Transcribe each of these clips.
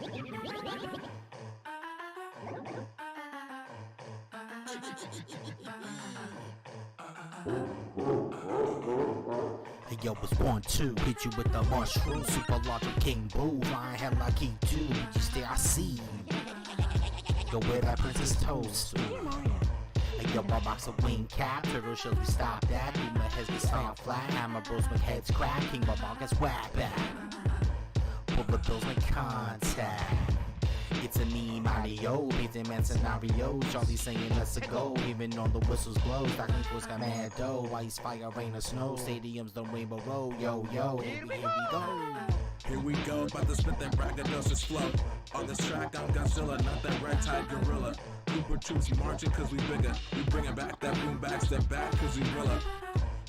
Hey yo, it's 1-2, hit you with the mushroom, super large king boo, flying hell like he do, you stay I see. Go where that princess toast. Hey yo, my box of wing cap, turtle shells we stop that, do my heads get stomp flat, hammer bros make heads crack, king ball gets whack back. Pull the bills make contact. It's a me, Mario, painting man scenarios. Charlie saying let's go, even on the whistles blow. Stocking Course got mad dough, ice, fire, rain or snow. Stadiums, the rainbow road, yo, yo, here we go. Here we go, about to spit that braggadocious flow. On this track, I'm Godzilla, not that red-tide gorilla. Cooper troops marching cause we bigger. We bringing back that boom back, step back cause we rilla.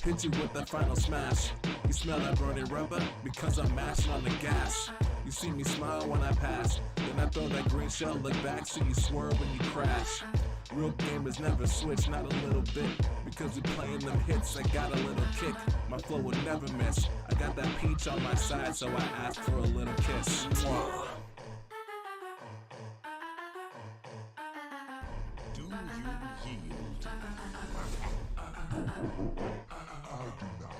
Hit you with that final smash. You smell that burning rubber? Because I'm mashing on the gas. You see me smile when I pass, then I throw that green shell, look back, so you swerve when you crash. Real gamers never switch, not a little bit, because we playing them hits, I got a little kick, my flow will never miss. I got that peach on my side, so I ask for a little kiss. Mwah. Do you yield? I do not.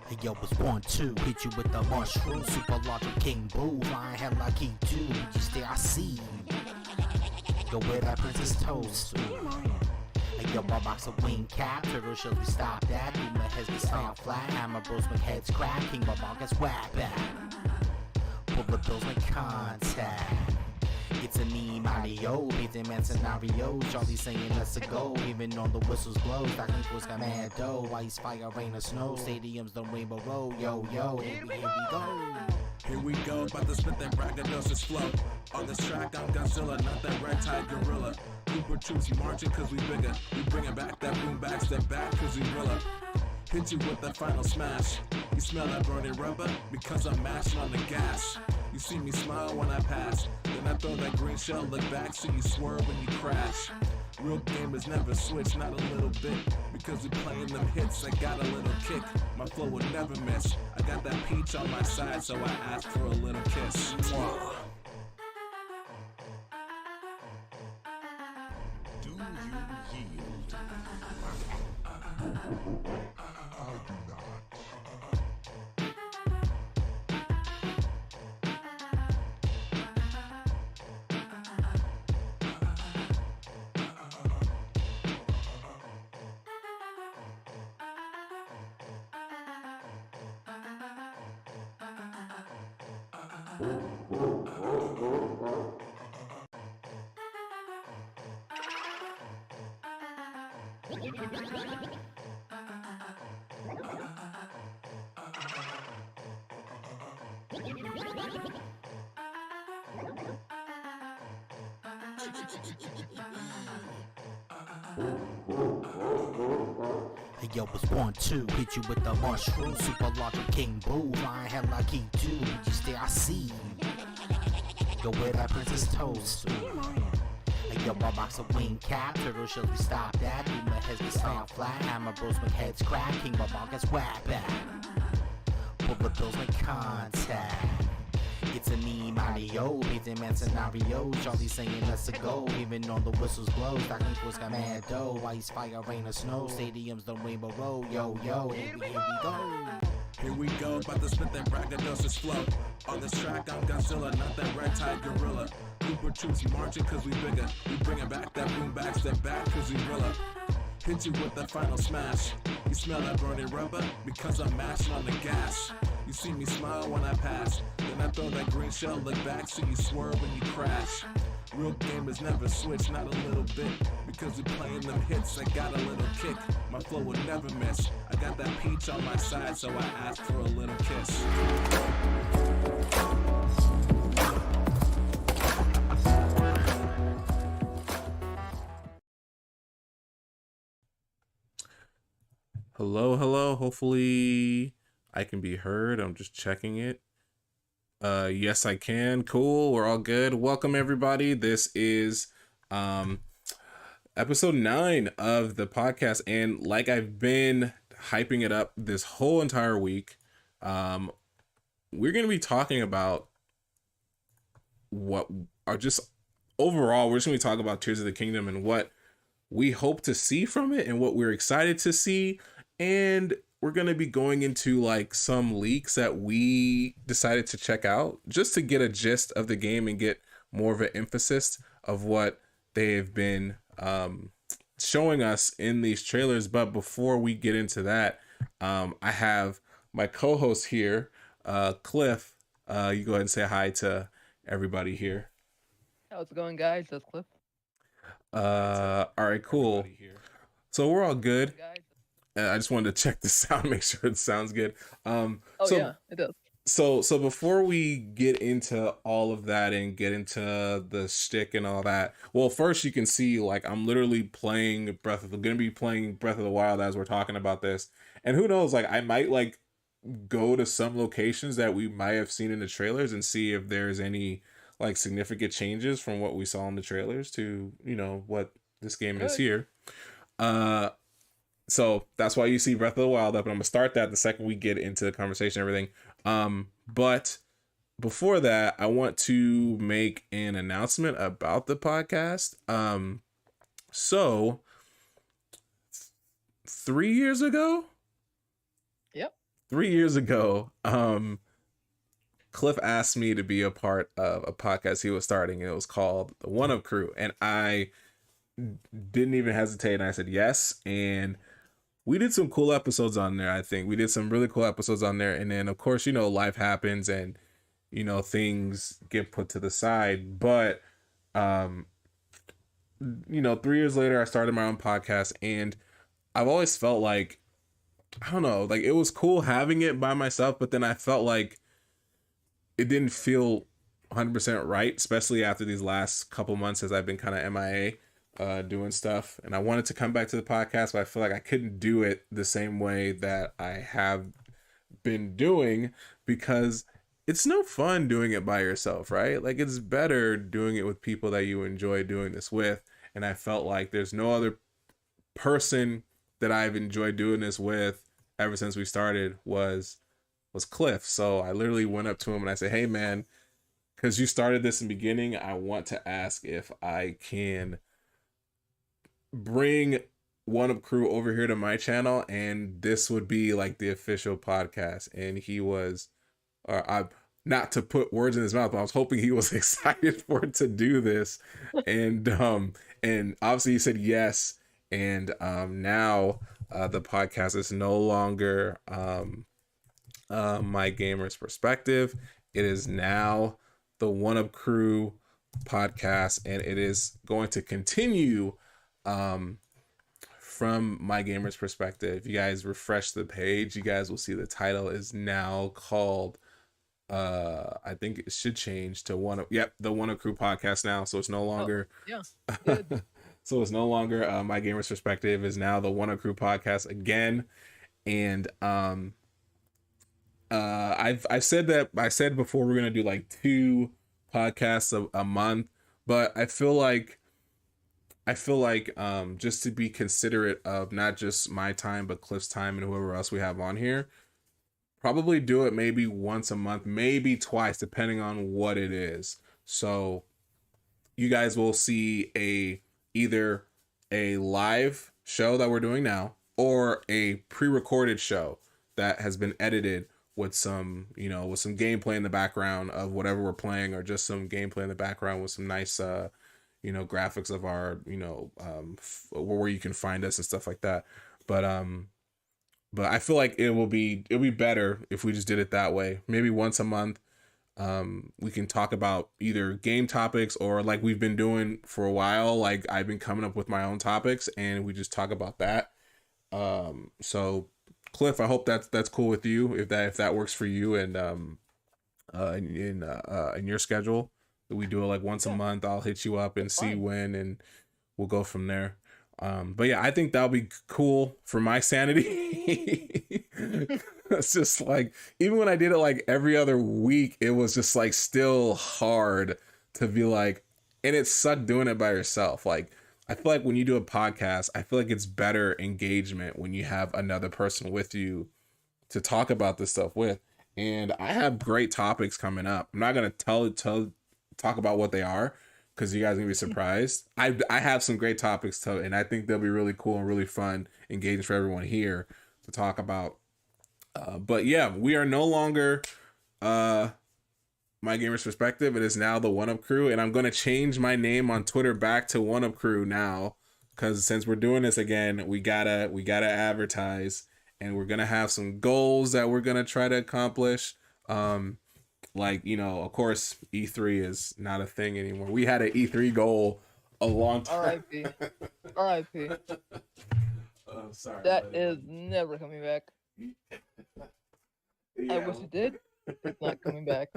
Hey yo, it's 1-2, hit you with the mushroom, super large king boo, flying hell like he do, you stay I see. Go where that princess toast. Hey yo, my box of wing cap, turtle shells we stop that, do my heads get stomp flat, hammer bros make heads crack, king ball gets whack back. Pull the bills make contact. It's a me, Mario, painting man scenarios. Charlie saying let's go, even on the whistles blow. Stocking Course got mad dough, ice, fire, rain or snow. Stadiums, the rainbow road, yo, yo, here we go. Here we go, about to spit that braggadocious flow. On this track, I'm Godzilla, not that red-tide gorilla. Cooper troops marching cause we bigger. We bringing back that boom back, step back cause we rilla. Hit you with that final smash. You smell that burning rubber? Because I'm mashing on the gas. You see me smile when I pass, then I throw that green shell, look back, so you swerve when you crash. Real gamers never switch, not a little bit, because we playing them hits, I got a little kick, my flow will never miss. I got that peach on my side, so I ask for a little kiss. Mwah. Do you yield? I do not. Hey yo, it's 1-2, hit you with the mushroom, super large king boo, flying hell like he do, you stay I see. Go where that princess toast. Hey yo, my box of wing cap, turtle shells we stop that, do my heads get stomp flat, hammer bros make heads crack, king ball gets whack back. Pull the bills make contact. It's a me, Mario, painting man scenarios. Charlie saying let's go, even on the whistles blow. Stocking Course got mad dough, ice, fire, rain or snow. Stadiums, the rainbow road, yo, yo, here we go. Here we go, about to spit that braggadocious flow. On this track, I'm Godzilla, not that red-tide gorilla. Cooper troops marching cause we bigger. We bringing back that boom back, step back cause we rilla. Hit you with that final smash. You smell that burning rubber? Because I'm mashing on the gas. You see me smile when I pass, then I throw that green shell, look back, so you swerve when you crash. Real gamers never switch, not a little bit. Because we playing them hits, I got a little kick. My flow will never miss. I got that peach on my side, so I asked for a little kiss. Hello. Hopefully I can be heard. I'm just checking it. Yes, I can. Cool. We're all good. Welcome everybody. This is episode 9 of the podcast, and like I've been hyping it up this whole entire week, we're going to be talking about what are just overall, we're just going to be talking about Tears of the Kingdom and what we hope to see from it and what we're excited to see. And we're going to be going into like some leaks that we decided to check out just to get a gist of the game and get more of an emphasis of what they've been showing us in these trailers. But before we get into that, I have my co-host here, Cliff. You go ahead and say hi to everybody here. How's it going, guys? That's Cliff. All right, cool. So we're all good. I just wanted to check the sound, make sure it sounds good. Yeah, it does. So before we get into all of that and get into the shtick and all that, well, first you can see like I'm literally gonna be playing Breath of the Wild as we're talking about this, and who knows, like I might like go to some locations that we might have seen in the trailers and see if there's any like significant changes from what we saw in the trailers to, you know, what this game is here. So that's why you see Breath of the Wild up, and I'm gonna start that the second we get into the conversation and everything. But before that, I want to make an announcement about the podcast. So 3 years ago? Yep. 3 years ago, Cliff asked me to be a part of a podcast he was starting, and it was called The One Up Crew. And I didn't even hesitate, and I said yes. And we did some cool episodes on there. I think we did some really cool episodes on there. And then of course, you know, life happens and, you know, things get put to the side. But, you know, 3 years later, I started my own podcast, and I've always felt like, I don't know, like it was cool having it by myself, but then I felt like it didn't feel 100% right, especially after these last couple months as I've been kind of MIA. Doing stuff, and I wanted to come back to the podcast, but I feel like I couldn't do it the same way that I have been doing, because it's no fun doing it by yourself, right? Like it's better doing it with people that you enjoy doing this with. And I felt like there's no other person that I've enjoyed doing this with ever since we started was Cliff. So I literally went up to him and I said, hey man, because you started this in the beginning, I want to ask if I can bring One Up Crew over here to my channel, and this would be like the official podcast. And he was, not to put words in his mouth, but I was hoping he was excited for it to do this. And obviously he said yes. And now the podcast is no longer My Gamer's Perspective. It is now the One Up Crew podcast, and it is going to continue from My Gamer's Perspective. If you guys refresh the page, you guys will see the title is now called I think it should change to the One Up Crew podcast now. So it's no longer so it's no longer My Gamer's Perspective, is now the One Up Crew podcast again. And I said before we're gonna do like 2 podcasts a month, but I feel like just to be considerate of not just my time, but Cliff's time and whoever else we have on here, probably do it maybe once a month, maybe twice, depending on what it is. So you guys will see either a live show that we're doing now, or a pre-recorded show that has been edited with some gameplay in the background of whatever we're playing, or just some gameplay in the background with some nice graphics of our, where you can find us and stuff like that. But I feel like it'll be better if we just did it that way, maybe once a month. We can talk about either game topics or like we've been doing for a while. Like I've been coming up with my own topics and we just talk about that. So Cliff, I hope that's cool with you. If that works for you and in your schedule, that we do it like once a month. I'll hit you up and see when, and we'll go from there. But yeah, I think that'll be cool for my sanity. It's just like, even when I did it like every other week, it was just like still hard to be like, and it sucked doing it by yourself. Like, I feel like when you do a podcast, I feel like it's better engagement when you have another person with you to talk about this stuff with. And I have great topics coming up. I'm not gonna talk about what they are, because you guys are gonna be surprised. I have some great topics and I think they'll be really cool and really fun, engaging for everyone here to talk about. But yeah, we are no longer My Gamer's Perspective. It is now the One Up Crew, and I'm gonna change my name on Twitter back to One Up Crew now, because since we're doing this again, we gotta advertise, and we're gonna have some goals that we're gonna try to accomplish. Like, you know, of course, E3 is not a thing anymore. We had an E3 goal a long time. R.I.P. R.I.P. Oh, sorry. That is never coming back. I wish it did. It's not coming back.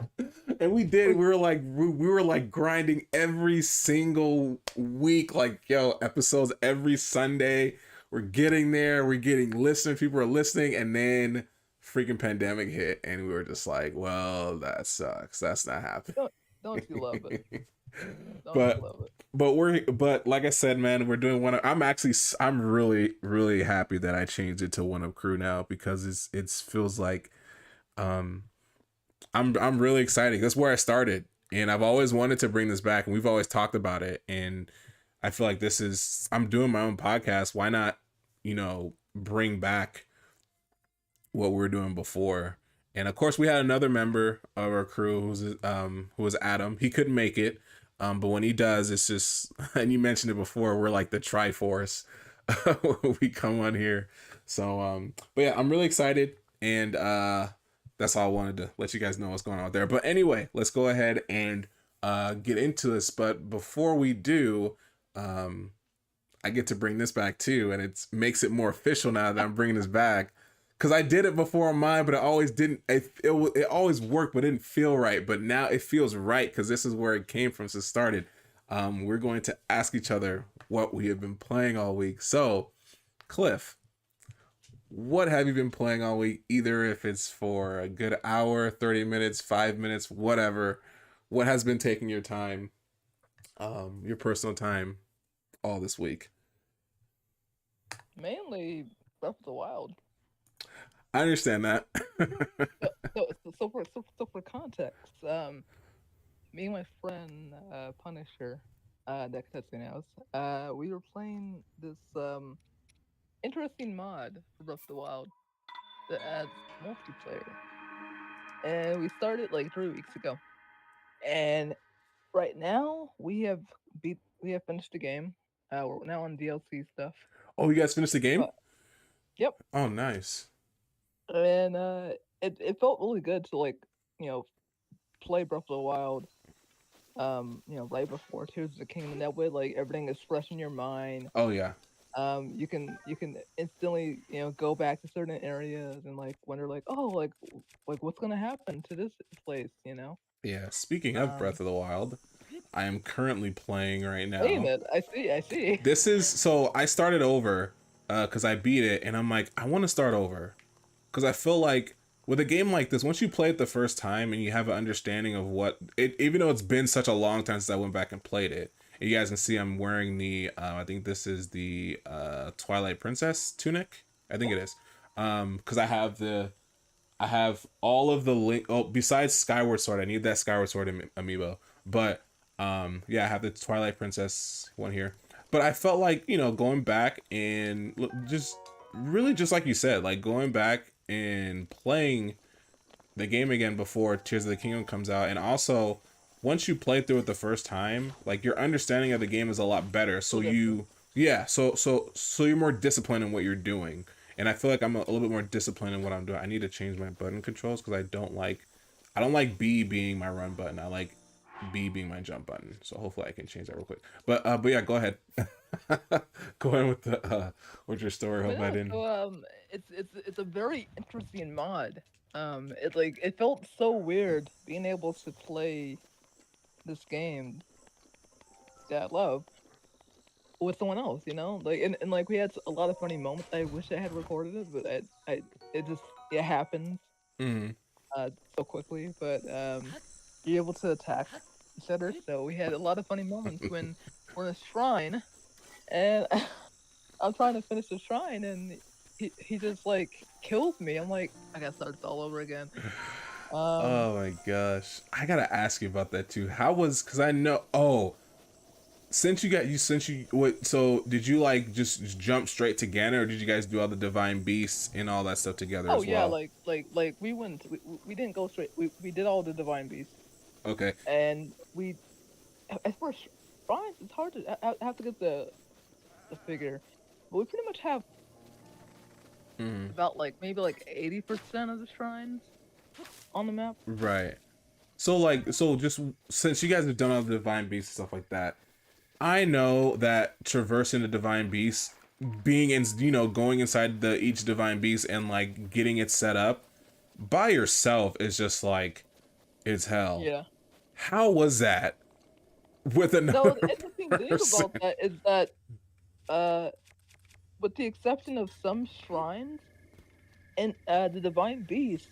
And we did. We were like grinding every single week, like, yo, episodes every Sunday. We're getting there. We're getting listeners. People are listening, and then freaking pandemic hit, and we were just like, well, that sucks. That's not happening. Don't you love it? But like I said, man, we're doing One Up. I'm really, really happy that I changed it to One Up Crew now, because it feels like I'm really excited. That's where I started, and I've always wanted to bring this back, and we've always talked about it, and I feel like I'm doing my own podcast. Why not, you know, bring back what we were doing before? And of course, we had another member of our crew who was Adam. He couldn't make it, but when he does, it's just, and you mentioned it before, we're like the Triforce. We come on here. So but yeah, I'm really excited, and that's all I wanted to let you guys know what's going on there. But anyway, let's go ahead and get into this. But before we do, I get to bring this back too, and it makes it more official now that I'm bringing this back. Because I did it before on mine, but it always didn't. It always worked, but it didn't feel right. But now it feels right, because this is where it came from. So it started. We're going to ask each other what we have been playing all week. So, Cliff, what have you been playing all week? Either if it's for a good hour, 30 minutes, 5 minutes, whatever. What has been taking your time, your personal time, all this week? Mainly Breath of the Wild. I understand that. So for context, me and my friend Punisher, we were playing this interesting mod for Breath of the Wild that adds multiplayer, and we started like 3 weeks ago. And right now we have finished the game. We're now on DLC stuff. Oh, you guys finished the game? Yep. Oh, nice. And it felt really good to, like, you know, play Breath of the Wild, you know, right before Tears of the Kingdom. That way, like, everything is fresh in your mind. Oh yeah. You can instantly, you know, go back to certain areas and like wonder, like, oh, like what's gonna happen to this place, you know? Yeah. Speaking of Breath of the Wild, I am currently playing right now. Wait a minute, I see. So I started over because I beat it, and I'm like, I want to start over, because I feel like with a game like this, once you play it the first time and you have an understanding of what it, even though it's been such a long time since I went back and played it, and you guys can see I'm wearing the I think this is the Twilight Princess tunic. I think it is, because I have all of the link. Oh, besides Skyward Sword, I need that Skyward Sword amiibo. But yeah, I have the Twilight Princess one here. But I felt like, you know, going back and just like you said, like going back and playing the game again before Tears of the Kingdom comes out, and also once you play through it the first time, like your understanding of the game is a lot better. So so you're more disciplined in what you're doing. And I feel like I'm a little bit more disciplined in what I'm doing. I need to change my button controls because I don't like I don't like B being my run button. I like B being my jump button. So hopefully I can change that real quick. But yeah, go ahead. Go ahead with your story. But Hope I no, didn't. so it's a very interesting mod. It felt so weird being able to play this game that I love with someone else, you know? Like and like we had a lot of funny moments. I wish I had recorded it, but I it just it happens Mm-hmm. so quickly. But you're able to attack each other, so we had a lot of funny moments when we're in a shrine and I'm trying to finish the shrine and he just like kills me. I'm like, I gotta start this all over again. Um Oh my gosh. I gotta ask you about that too. How was, because I know, oh, since you what, so did you like just jump straight to Ganon, or did you guys do all the divine beasts and all that stuff together oh as yeah, well? like we didn't go straight. We did all the divine beasts Okay. and we as for shrines, it's hard to I have to get the figure. But we pretty much have Mm-hmm. about like maybe like 80% of the shrines on the map. Right. So like, so just since you guys have done all the divine beasts and stuff like that, I know that traversing the divine beast, being in, you know, going inside the each divine beast and like getting it set up by yourself is just like, it's hell. Yeah. How was that with So another the interesting thing person? about that is that uh with the exception of some shrines and the divine beast,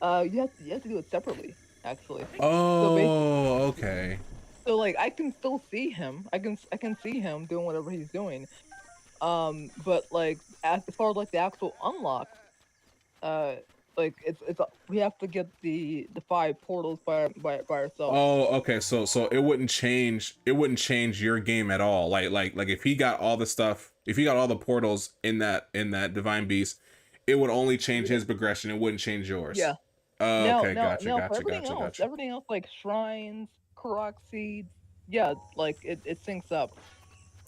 you have to do it separately, actually. So basically, Oh, okay. so like I can still see him. I can see him doing whatever he's doing. But like as far as like the actual unlocks, uh, like we have to get the 5 portals by ourselves. Oh, okay. So it wouldn't change your game at all. Like if he got all the stuff, if he got all the portals in that divine beast, it would only change his progression. It wouldn't change yours. Yeah. Oh, okay. Gotcha. Now for Gotcha. Gotcha. Gotcha. everything else like shrines, Korok seeds, yeah, like it syncs up.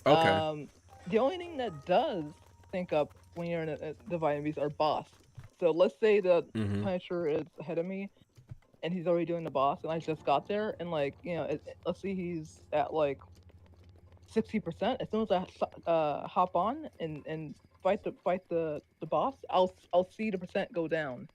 Okay. The only thing that does sync up when you're in a divine beast are boss. So let's say the Mm-hmm. Punisher is ahead of me and he's already doing the boss, and I just got there, and like you know, let's see he's at like 60%. As soon as I hop on and fight the boss, I'll see the percent go down.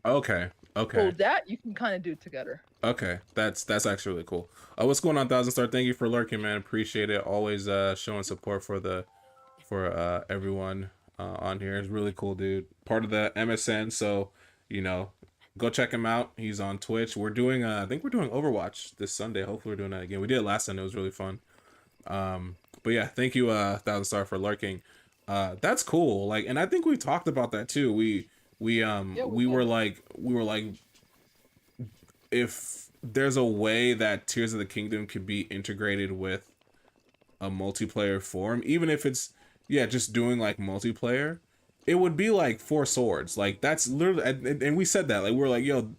Okay. So Okay. that you can kind of do together. Okay. That's actually really cool. What's going on, Thousand Star? Thank you for lurking, man. Appreciate it. Always showing support for everyone on here. It's really cool, dude. Part of the MSN, so you know, go check him out. He's on Twitch. We're doing I think we're doing Overwatch this Sunday. Hopefully we're doing that again. We did it last Sunday. It was really fun. But yeah, thank you, Thousand Star, for lurking. That's cool. Like, and I think we talked about that too. Yeah, We did. we were like, if there's a way that Tears of the Kingdom could be integrated with a multiplayer form, even if it's, yeah, just doing like multiplayer, it would be like Four Swords. Like that's literally, and we said that, like we're like, yo,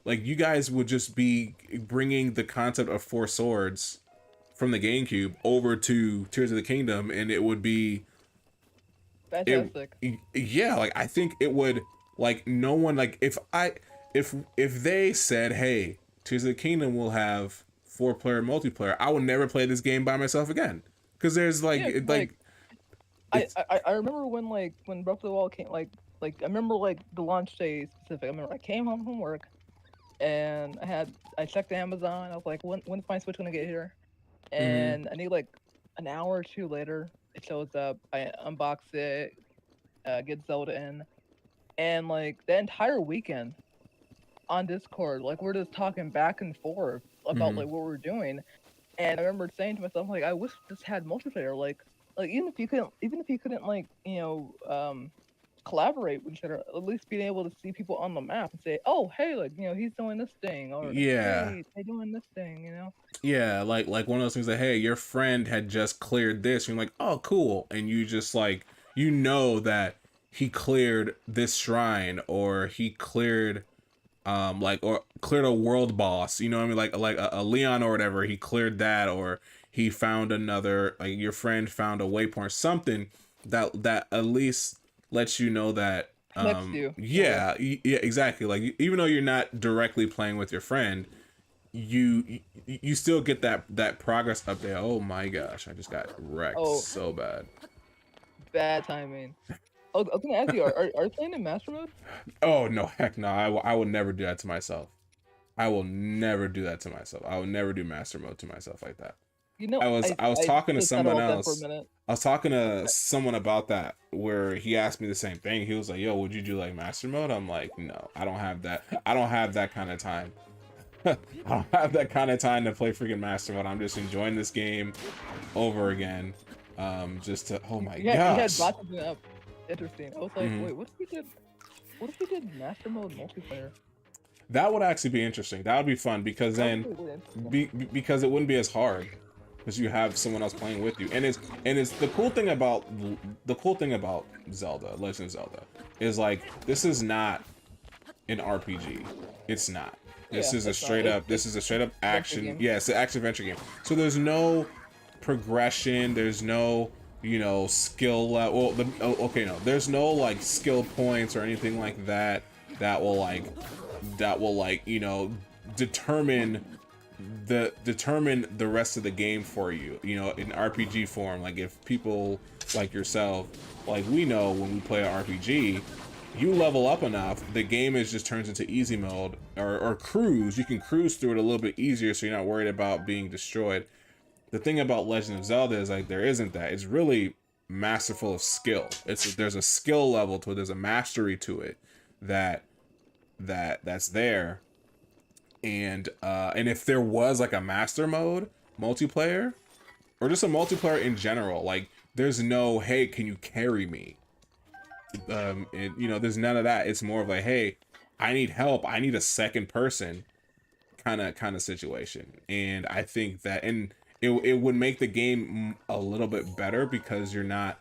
like you guys would just be bringing the concept of Four Swords from the GameCube over to Tears of the Kingdom, and it would be it. Fantastic. Yeah, like I think it would, like no one, like if they said, hey, Tears of the Kingdom will have 4-player multiplayer, I would never play this game by myself again, because there's like Yeah, I remember when Breath of the Wild came I remember like the launch day specific. I remember I came home from work and I checked Amazon. I was like, when's my Switch gonna get here? And I need like an hour or two later, it shows up. I unbox it, get Zelda in, and like the entire weekend on Discord, like we're just talking back and forth about like what we're doing. And I remember saying to myself, like, I wish this had multiplayer. Like even if you couldn't like collaborate with each other, at least being able to see people on the map and say, oh hey, like you know he's doing this thing, or Yeah. hey they're doing this thing, you know. Yeah, like one of those things that, hey, your friend had just cleared this, and you're like, oh cool, and you just like, you know that he cleared this shrine, or he cleared like, or cleared a world boss, you know what I mean, like a Leon or whatever, he cleared that, or he found another, like your friend found a waypoint, something that at least lets you know that, Connects you. Yeah, exactly. Like even though you're not directly playing with your friend, you still get that progress update. Oh my gosh, I just got wrecked Oh, so bad. bad timing. Oh, I was gonna ask you, are you playing in master mode? Oh no, heck no. I will never do that to myself. I will never do that to myself. I will never do master mode to myself like that. You know, I was I talking to just thought someone about that for a else. minute. I was talking to someone about that where he asked me the same thing. He was like, "Yo, would you do like master mode?" I'm like, "No, I don't have that. I don't have that kind of time. I don't have that kind of time to play freaking master mode. I'm just enjoying this game over again. Just to oh my Yeah, he had gosh. brought something up interesting. I was like, Mhm. wait, what if we did master mode multiplayer? That would actually be interesting. That would be fun because That then would be really interesting. because it wouldn't be as hard because you have someone else playing with you. And it's the cool thing about Zelda, Legend of Zelda, is like this is not an RPG. It's not. This Yeah, is a it's not. straight up. It's This is a straight up action. game. Yeah, it's an action adventure game. So there's no progression. There's no skill level. Well, okay, no. There's no like skill points or anything like that that will determine the rest of the game for you. In RPG form. Like if people like yourself, like we know when we play an RPG. You level up enough, the game just turns into easy mode or cruise. You can cruise through it a little bit easier, so you're not worried about being destroyed. The thing about Legend of Zelda is like there isn't that. It's really masterful of skill. There's a skill level to it. There's a mastery to it that's there. And if there was like a master mode multiplayer or just a multiplayer in general, like there's no hey, can you carry me? There's none of that. It's more of like, hey, I need help. I need a second person kind of situation. And I think that, and it would make the game a little bit better because you're not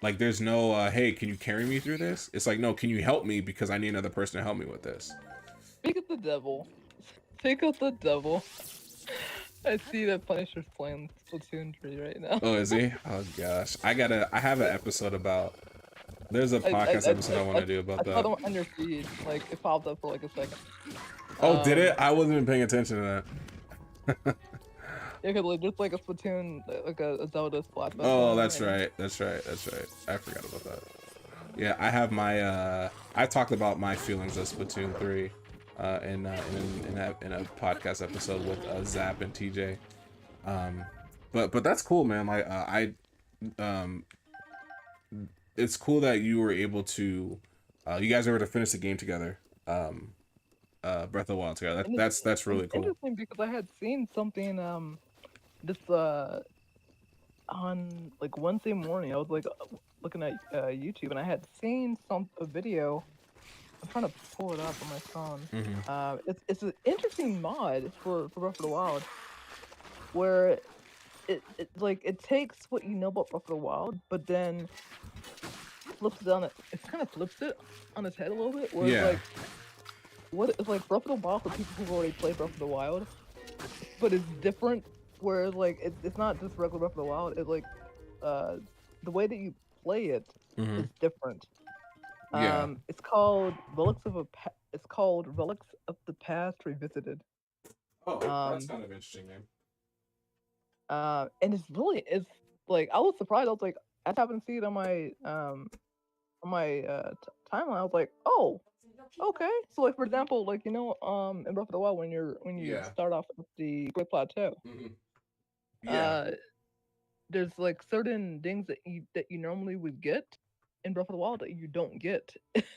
like, there's no, hey, can you carry me through this? It's like, no, can you help me because I need another person to help me with this. Speak of the devil. Speak of the devil. I see that Punisher's playing Splatoon 3 right now. Oh, is he? Oh gosh, I have an episode about. There's a podcast episode I want to do about that. I saw them on your feed. Like it popped up for like a second. Oh, did it? I wasn't even paying attention to that. Yeah, cause like, there's like a Splatoon, like a Zelda Splat. Oh, that's right. That's right. I forgot about that. Yeah, I have my. I talked about my feelings of Splatoon 3, in a podcast episode with Zap and TJ. But that's cool, man. Like it's cool that you were able to, you guys were able to finish the game together. Breath of the Wild together. That's really cool. Interesting because I had seen something this on like Wednesday morning. I was like looking at YouTube and I had seen a video. I'm trying to pull it up on my phone. Mm-hmm. It's an interesting mod for Breath of the Wild where it takes what you know about Breath of the Wild, but then flips it on it. It kind of flips it on its head a little bit. Where Yeah. it's like, what it's like Breath of the Wild for people who've already played Breath of the Wild, but it's different. Where like it's not just regular Breath of the Wild. It's like the way that you play it Mm-hmm. is different. Yeah. It's called Relics of the Past Revisited. Oh, that's kind of interesting name. And it's like I was surprised. I was like, I happened to see it on my timeline. I was like, oh, okay. So like for example, like in Breath of the Wild when you Yeah. start off with the Great Plateau, Mm-hmm. Yeah. there's like certain things that you normally would get in Breath of the Wild that you don't get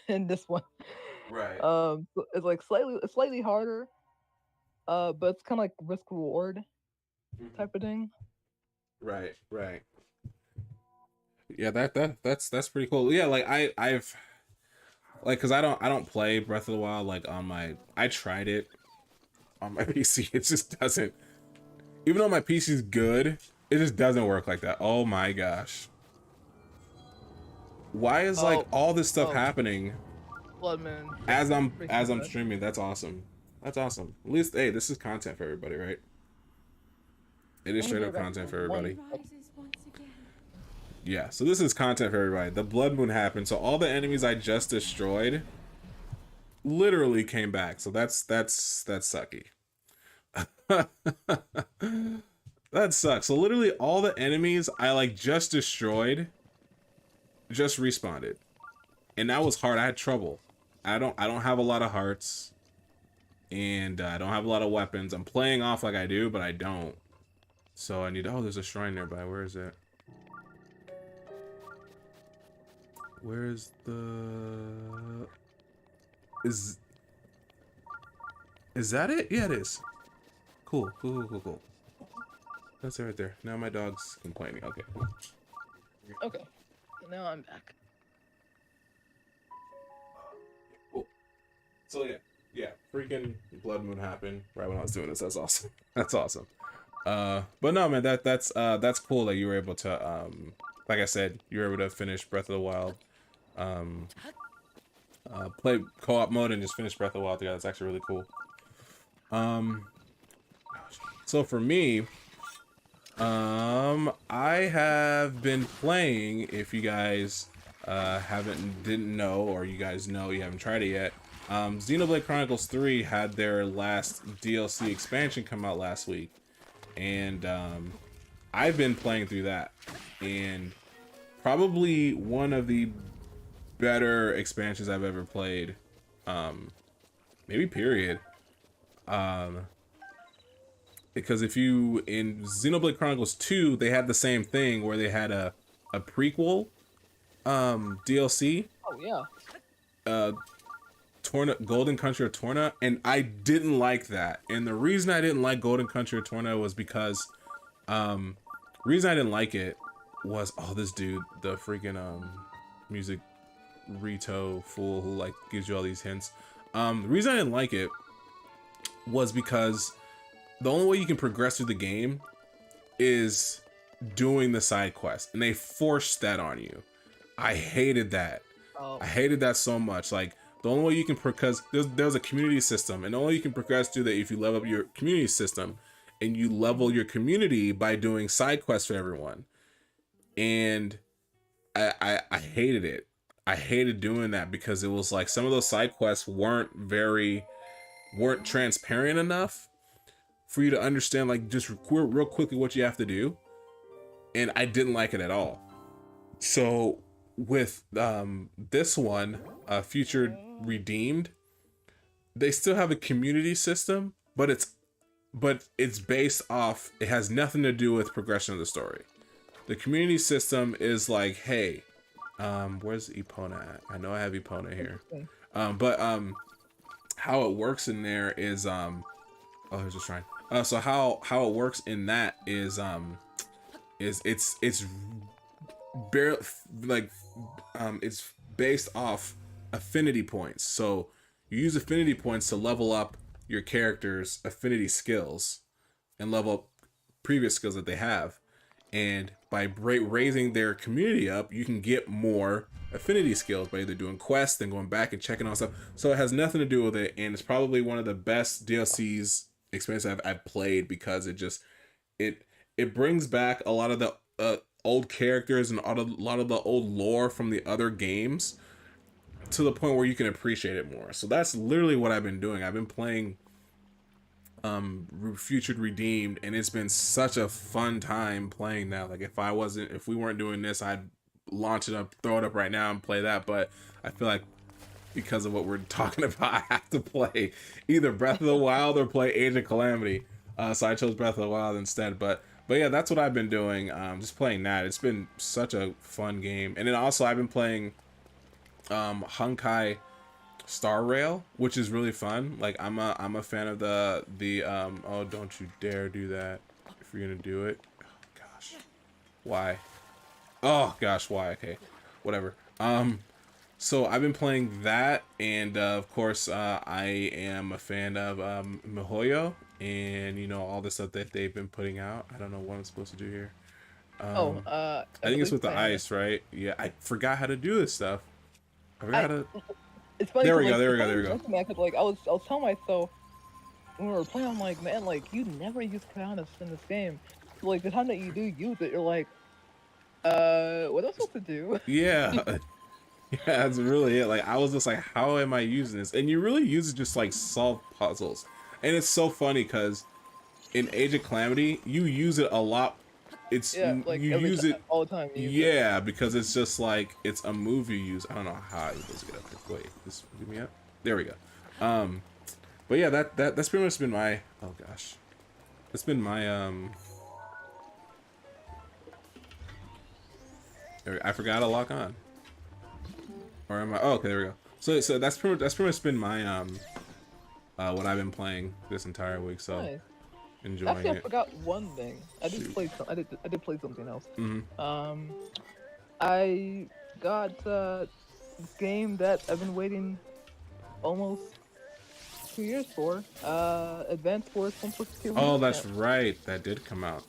in this one. Right. So it's like slightly harder, but it's kind of like risk reward type of thing. Right. Yeah, that's pretty cool. Yeah, like I've like because I don't play Breath of the Wild like I tried it on my PC. It just doesn't. Even though my PC is good, it just doesn't work like that. Oh my gosh. Why is like all this stuff happening Bloodman. as I'm streaming? That's awesome. That's awesome. At least hey, this is content for everybody, right? It is straight up content for everybody. Yeah, so this is content for everybody. The blood moon happened, so all the enemies I just destroyed literally came back. So that's sucky. That sucks. So literally all the enemies I like just destroyed just respawned. And that was hard. I had trouble. I don't have a lot of hearts. And I don't have a lot of weapons. I'm playing off like I do, but I don't. So I need, oh, there's a shrine nearby. Where is it? Where's the... Is that it? Yeah, it is. Cool. That's it right there. Now my dog's complaining. Okay. Okay. Now I'm back. Cool. So yeah, freaking blood moon happened right when I was doing this. That's awesome. That's awesome. But no, man, that's cool that you were able to like I said, you were able to finish Breath of the Wild. Play co-op mode and just finish Breath of the Wild together. That's actually really cool. So for me, I have been playing, if you guys didn't know, or you guys know you haven't tried it yet, Xenoblade Chronicles 3 had their last DLC expansion come out last week, and I've been playing through that, and probably one of the better expansions I've ever played, maybe period. Because if you, in Xenoblade Chronicles 2, they had the same thing where they had a prequel DLC. Oh yeah. Golden Country of Torna, and I didn't like that. And the reason I didn't like Golden Country of Torna was because reason I didn't like it was, oh, this dude, the freaking music Rito fool who like gives you all these hints. The reason I didn't like it was because the only way you can progress through the game is doing the side quest, and they forced that on you. I hated that. Oh. I hated that so much. Like, the only way you can, because there's a community system, and the only way you can progress through that if you level up your community system, and you level your community by doing side quests for everyone. And I hated it. I hated doing that because it was like some of those side quests weren't transparent enough for you to understand, like, just real quickly what you have to do. And I didn't like it at all. So with this one, Future Redeemed, they still have a community system, but it's based off, it has nothing to do with progression of the story. The community system is like, hey, where's Epona at? I know I have Epona here. But how it works in there is oh, there's a shrine. So how it works in that is it's barely like it's based off affinity points. So you use affinity points to level up your character's affinity skills and level up previous skills that they have. And by raising their community up, you can get more affinity skills by either doing quests and going back and checking on stuff. So it has nothing to do with it, and it's probably one of the best DLCs experience I've played, because it brings back a lot of the old characters and a lot of the old lore from the other games to the point where you can appreciate it more. So that's literally what I've been doing. I've been playing Future Redeemed, and it's been such a fun time playing that. Like, if we weren't doing this, I'd launch it up, throw it up right now and play that. But I feel like because of what we're talking about, I have to play either Breath of the Wild or play Age of Calamity. So I chose Breath of the Wild instead. But yeah, that's what I've been doing. Just playing that. It's been such a fun game. And then also I've been playing Honkai Star Rail, which is really fun. Like, I'm a fan of the oh, don't you dare do that if you're gonna do it. Oh gosh, why? Oh gosh, why? Okay, whatever. So I've been playing that, and of course I am a fan of MiHoYo, and you know, all the stuff that they've been putting out. I don't know what I'm supposed to do here. I think it's with the ice, right? Yeah, I forgot how to do this stuff. I forgot how to. It's funny. There we go. Like, I was telling myself when we were playing, I'm like, man, like, you never use Cryonis in this game. So, like, the time that you do use it, you're like, What am I supposed to do? Yeah. Yeah, that's really it. Like, I was just like, how am I using this? And you really use it just like solve puzzles. And it's so funny because in Age of Calamity, you use it a lot. Yeah, You like every use time, it, all the time. You use it. yeah, because it's just like it's a move you use. I don't know how I was get up here. Wait, this give me up. There we go. But yeah, that's pretty much been my. Oh gosh, that's been my I forgot to lock on. Or am I? Oh, okay, there we go. So that's pretty much been my what I've been playing this entire week. So Nice. enjoying Actually, I it. forgot one thing. I did Shoot. play some. I did play something else. Mhm. I got this game that I've been waiting almost 2 years for. Advanced Wars 1+2. Oh, that's right. That did come out.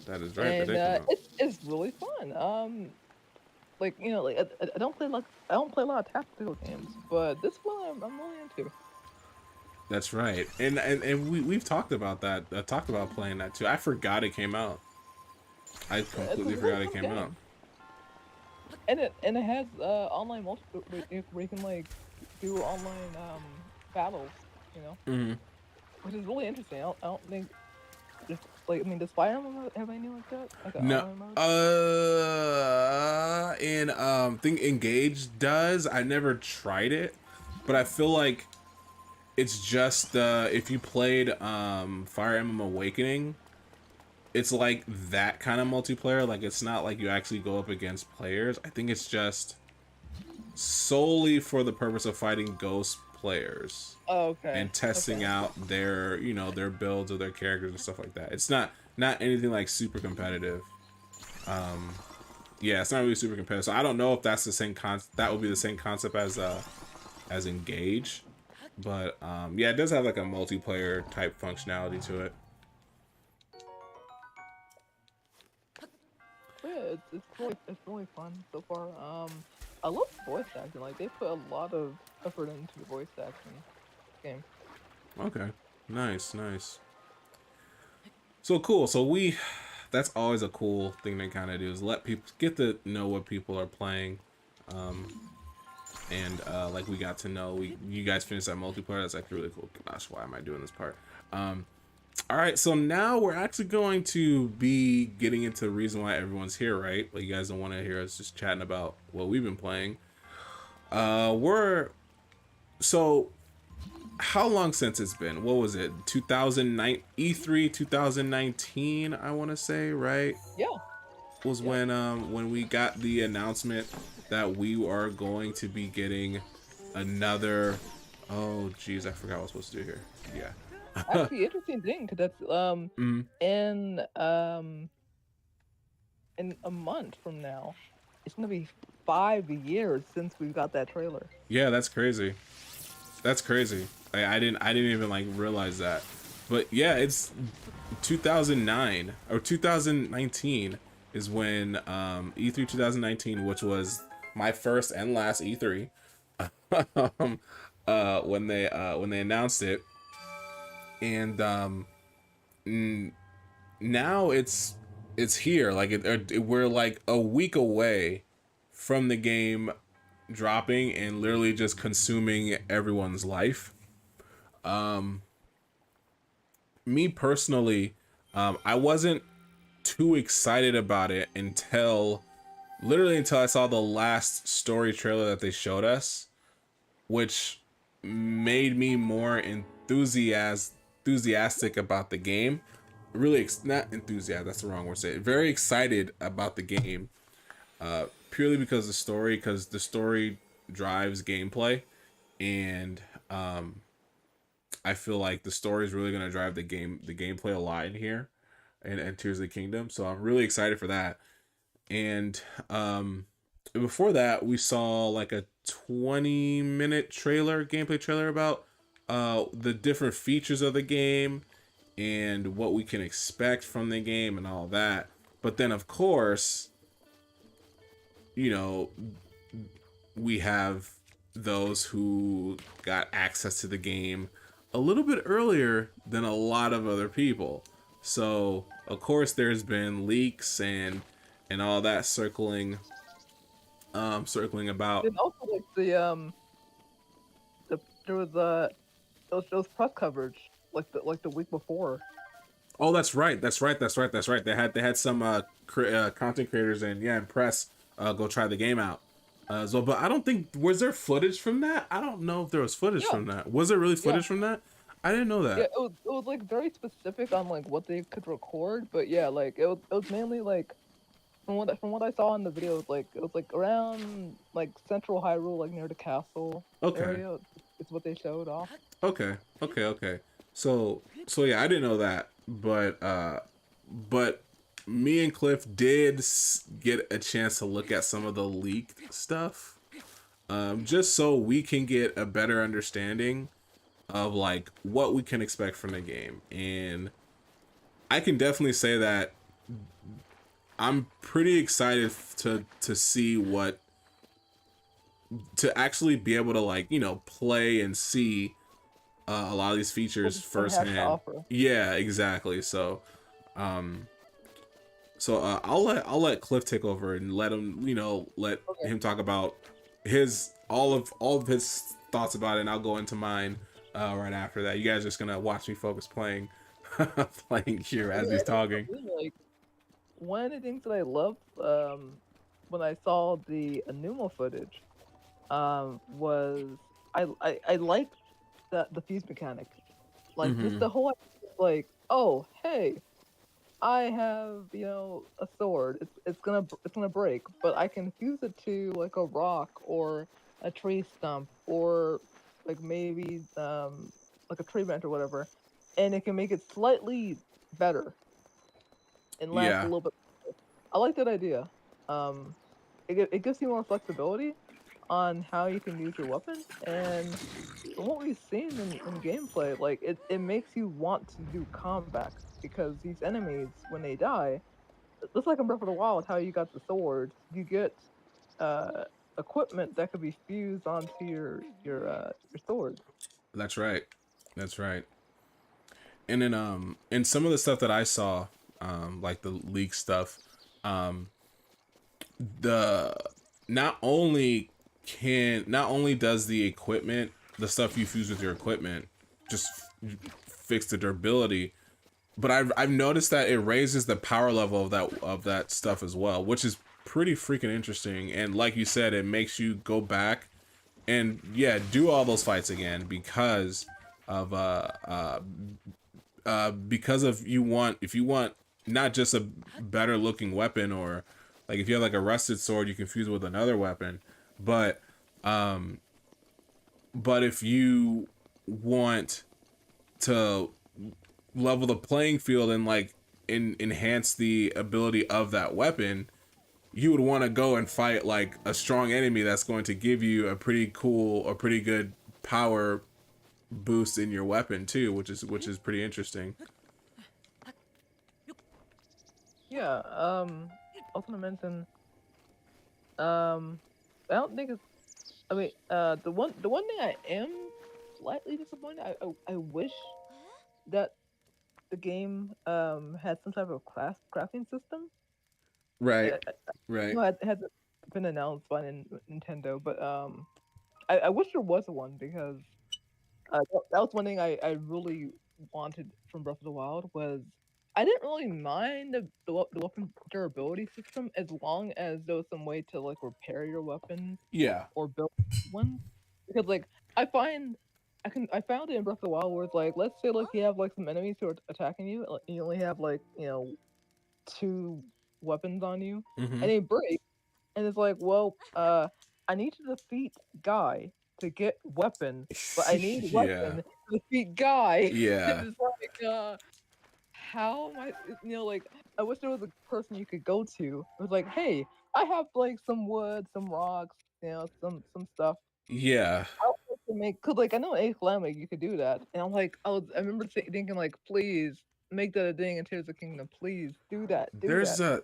That is right. That And did come out. it's really fun. Like like I don't play a lot of tactical games, but this one I'm really into. That's right. And we've talked about that. Talked about playing that too. I forgot it came out. I It's a completely really forgot it fun came game. out. And it has online multiplayer where you can like do online battles, you know, Mhm. which is really interesting. I don't think just like I mean, does Fire Emblem have anything like that? Like an No. online mode? And think Engage does. I never tried it, but I feel like it's just if you played Fire Emblem Awakening, it's like that kind of multiplayer. Like it's not like you actually go up against players. I think it's just solely for the purpose of fighting ghost players Oh, okay. and testing Okay. out their their builds of their characters and stuff like that. It's not anything like super competitive. Yeah, it's not really super competitive. So I don't know if that's the same that would be the same concept as Engage. But yeah, it does have like a multiplayer type functionality to it. Yeah, it's really fun so far. I love the voice acting. Like they put a lot of effort into the voice acting game. Okay. Nice, nice. So cool. So that's always a cool thing to kind of do is let people get to know what people are playing. And like we got to know you guys finished that multiplayer. That's like really cool. Gosh, why am I doing this part? All right, so now we're actually going to be getting into the reason why everyone's here, right? Like you guys don't want to hear us just chatting about what we've been playing. So how long since it's been? What was it? 2009 E3 2019, I want to say, right? Yeah. Was when we got the announcement that we are going to be getting another. Oh geez, I forgot what I was supposed to do here. Yeah. Actually, interesting thing because that's Mhm. in a month from now, it's gonna be 5 years since we got that trailer. Yeah, that's crazy. That's crazy. I didn't even like realize that. But yeah, it's 2009 or 2019 is when E3 2019, which was my first and last E3, when they announced it, and now it's here. Like we're like a week away from the game dropping and literally just consuming everyone's life. Me personally, I wasn't too excited about it until I saw the last story trailer that they showed us, which made me more enthusiastic about the game. Really, not enthusiastic. That's the wrong word to say. Very excited about the game, purely because the story drives gameplay, and I feel like the story is really gonna drive the gameplay a lot in here, and Tears of the Kingdom. So I'm really excited for that. And before that, we saw like a 20-minute gameplay trailer about the different features of the game and what we can expect from the game and all that. But then, of course, we have those who got access to the game a little bit earlier than a lot of other people. So, of course, there's been leaks and and all that circling about. And also like there was those press coverage like the week before. Oh, that's right. They had some content creators and press go try the game out. So, but I don't think was there footage from that. I don't know if there was footage Yeah, from that. Was there really yeah, footage from that? I didn't know yeah. that. It was like very specific on like what they could record, but yeah, like it was mainly like from what I saw in the video, it was like around like central Hyrule, like near the castle Okay, area. It's what they showed off. okay. So yeah, I didn't know that, but me and Cliff did get a chance to look at some of the leaked stuff, just so we can get a better understanding of like what we can expect from the game. And I can definitely say that I'm pretty excited to see what to actually be able to like play and see a lot of these features What it has to firsthand. offer. Yeah, exactly. So I'll let Cliff take over and let him let Okay. him talk about all of his thoughts about it, and I'll go into mine right after that. You guys are just gonna watch me focus playing playing here as he's talking. Like one of the things that I loved when I saw the Anuma footage was I liked the fuse mechanic. Like just the whole like, oh hey, I have a sword. It's gonna break, but I can fuse it to like a rock or a tree stump or like maybe like a tree branch or whatever, and it can make it slightly better and last a Yeah, little bit. I like that idea. It gives you more flexibility on how you can use your weapon, and from what we've seen in gameplay, like it makes you want to do combat because these enemies, when they die, just like in Breath of the Wild, how you got the sword, you get uh equipment that could be fused onto your sword. that's right. That's right. And then and some of the stuff that I saw, like the leak stuff, um the not only does the equipment, the stuff you fuse with your equipment, just fix the durability, but I've noticed that it raises the power level of that stuff as well, which is pretty freaking interesting. And like you said, it makes you go back and do all those fights again because of if you want not just a better looking weapon, or like if you have like a rusted sword you can fuse with another weapon, but if you want to level the playing field and like enhance the ability of that weapon, you would want to go and fight like a strong enemy that's going to give you a pretty good power boost in your weapon too, which is pretty interesting. Yeah. I was gonna mention. I don't think it's. I mean, the one thing I am slightly disappointed. I wish that the game had some type of class crafting system. Right, I right. know it had been announced by Nintendo, but I wish there was one because that was one thing I really wanted from Breath of the Wild was I didn't really mind the weapon durability system as long as there was some way to like repair your weapon Yeah, or build one because like I find I found it in Breath of the Wild where it's like let's say like you have like some enemies who are attacking you and you only have like two weapons on you mm-hmm. and they break and it's like well I need to defeat Guy to get weapon but I need Yeah, weapon to defeat Guy yeah, and it's like how am I like I wish there was a person you could go to it was like hey I have like some wood some rocks some stuff yeah. I would like to make cause like I know in Islamic you could do that, and I'm like I remember thinking like please make that a thing in Tears of the Kingdom, please do There's that.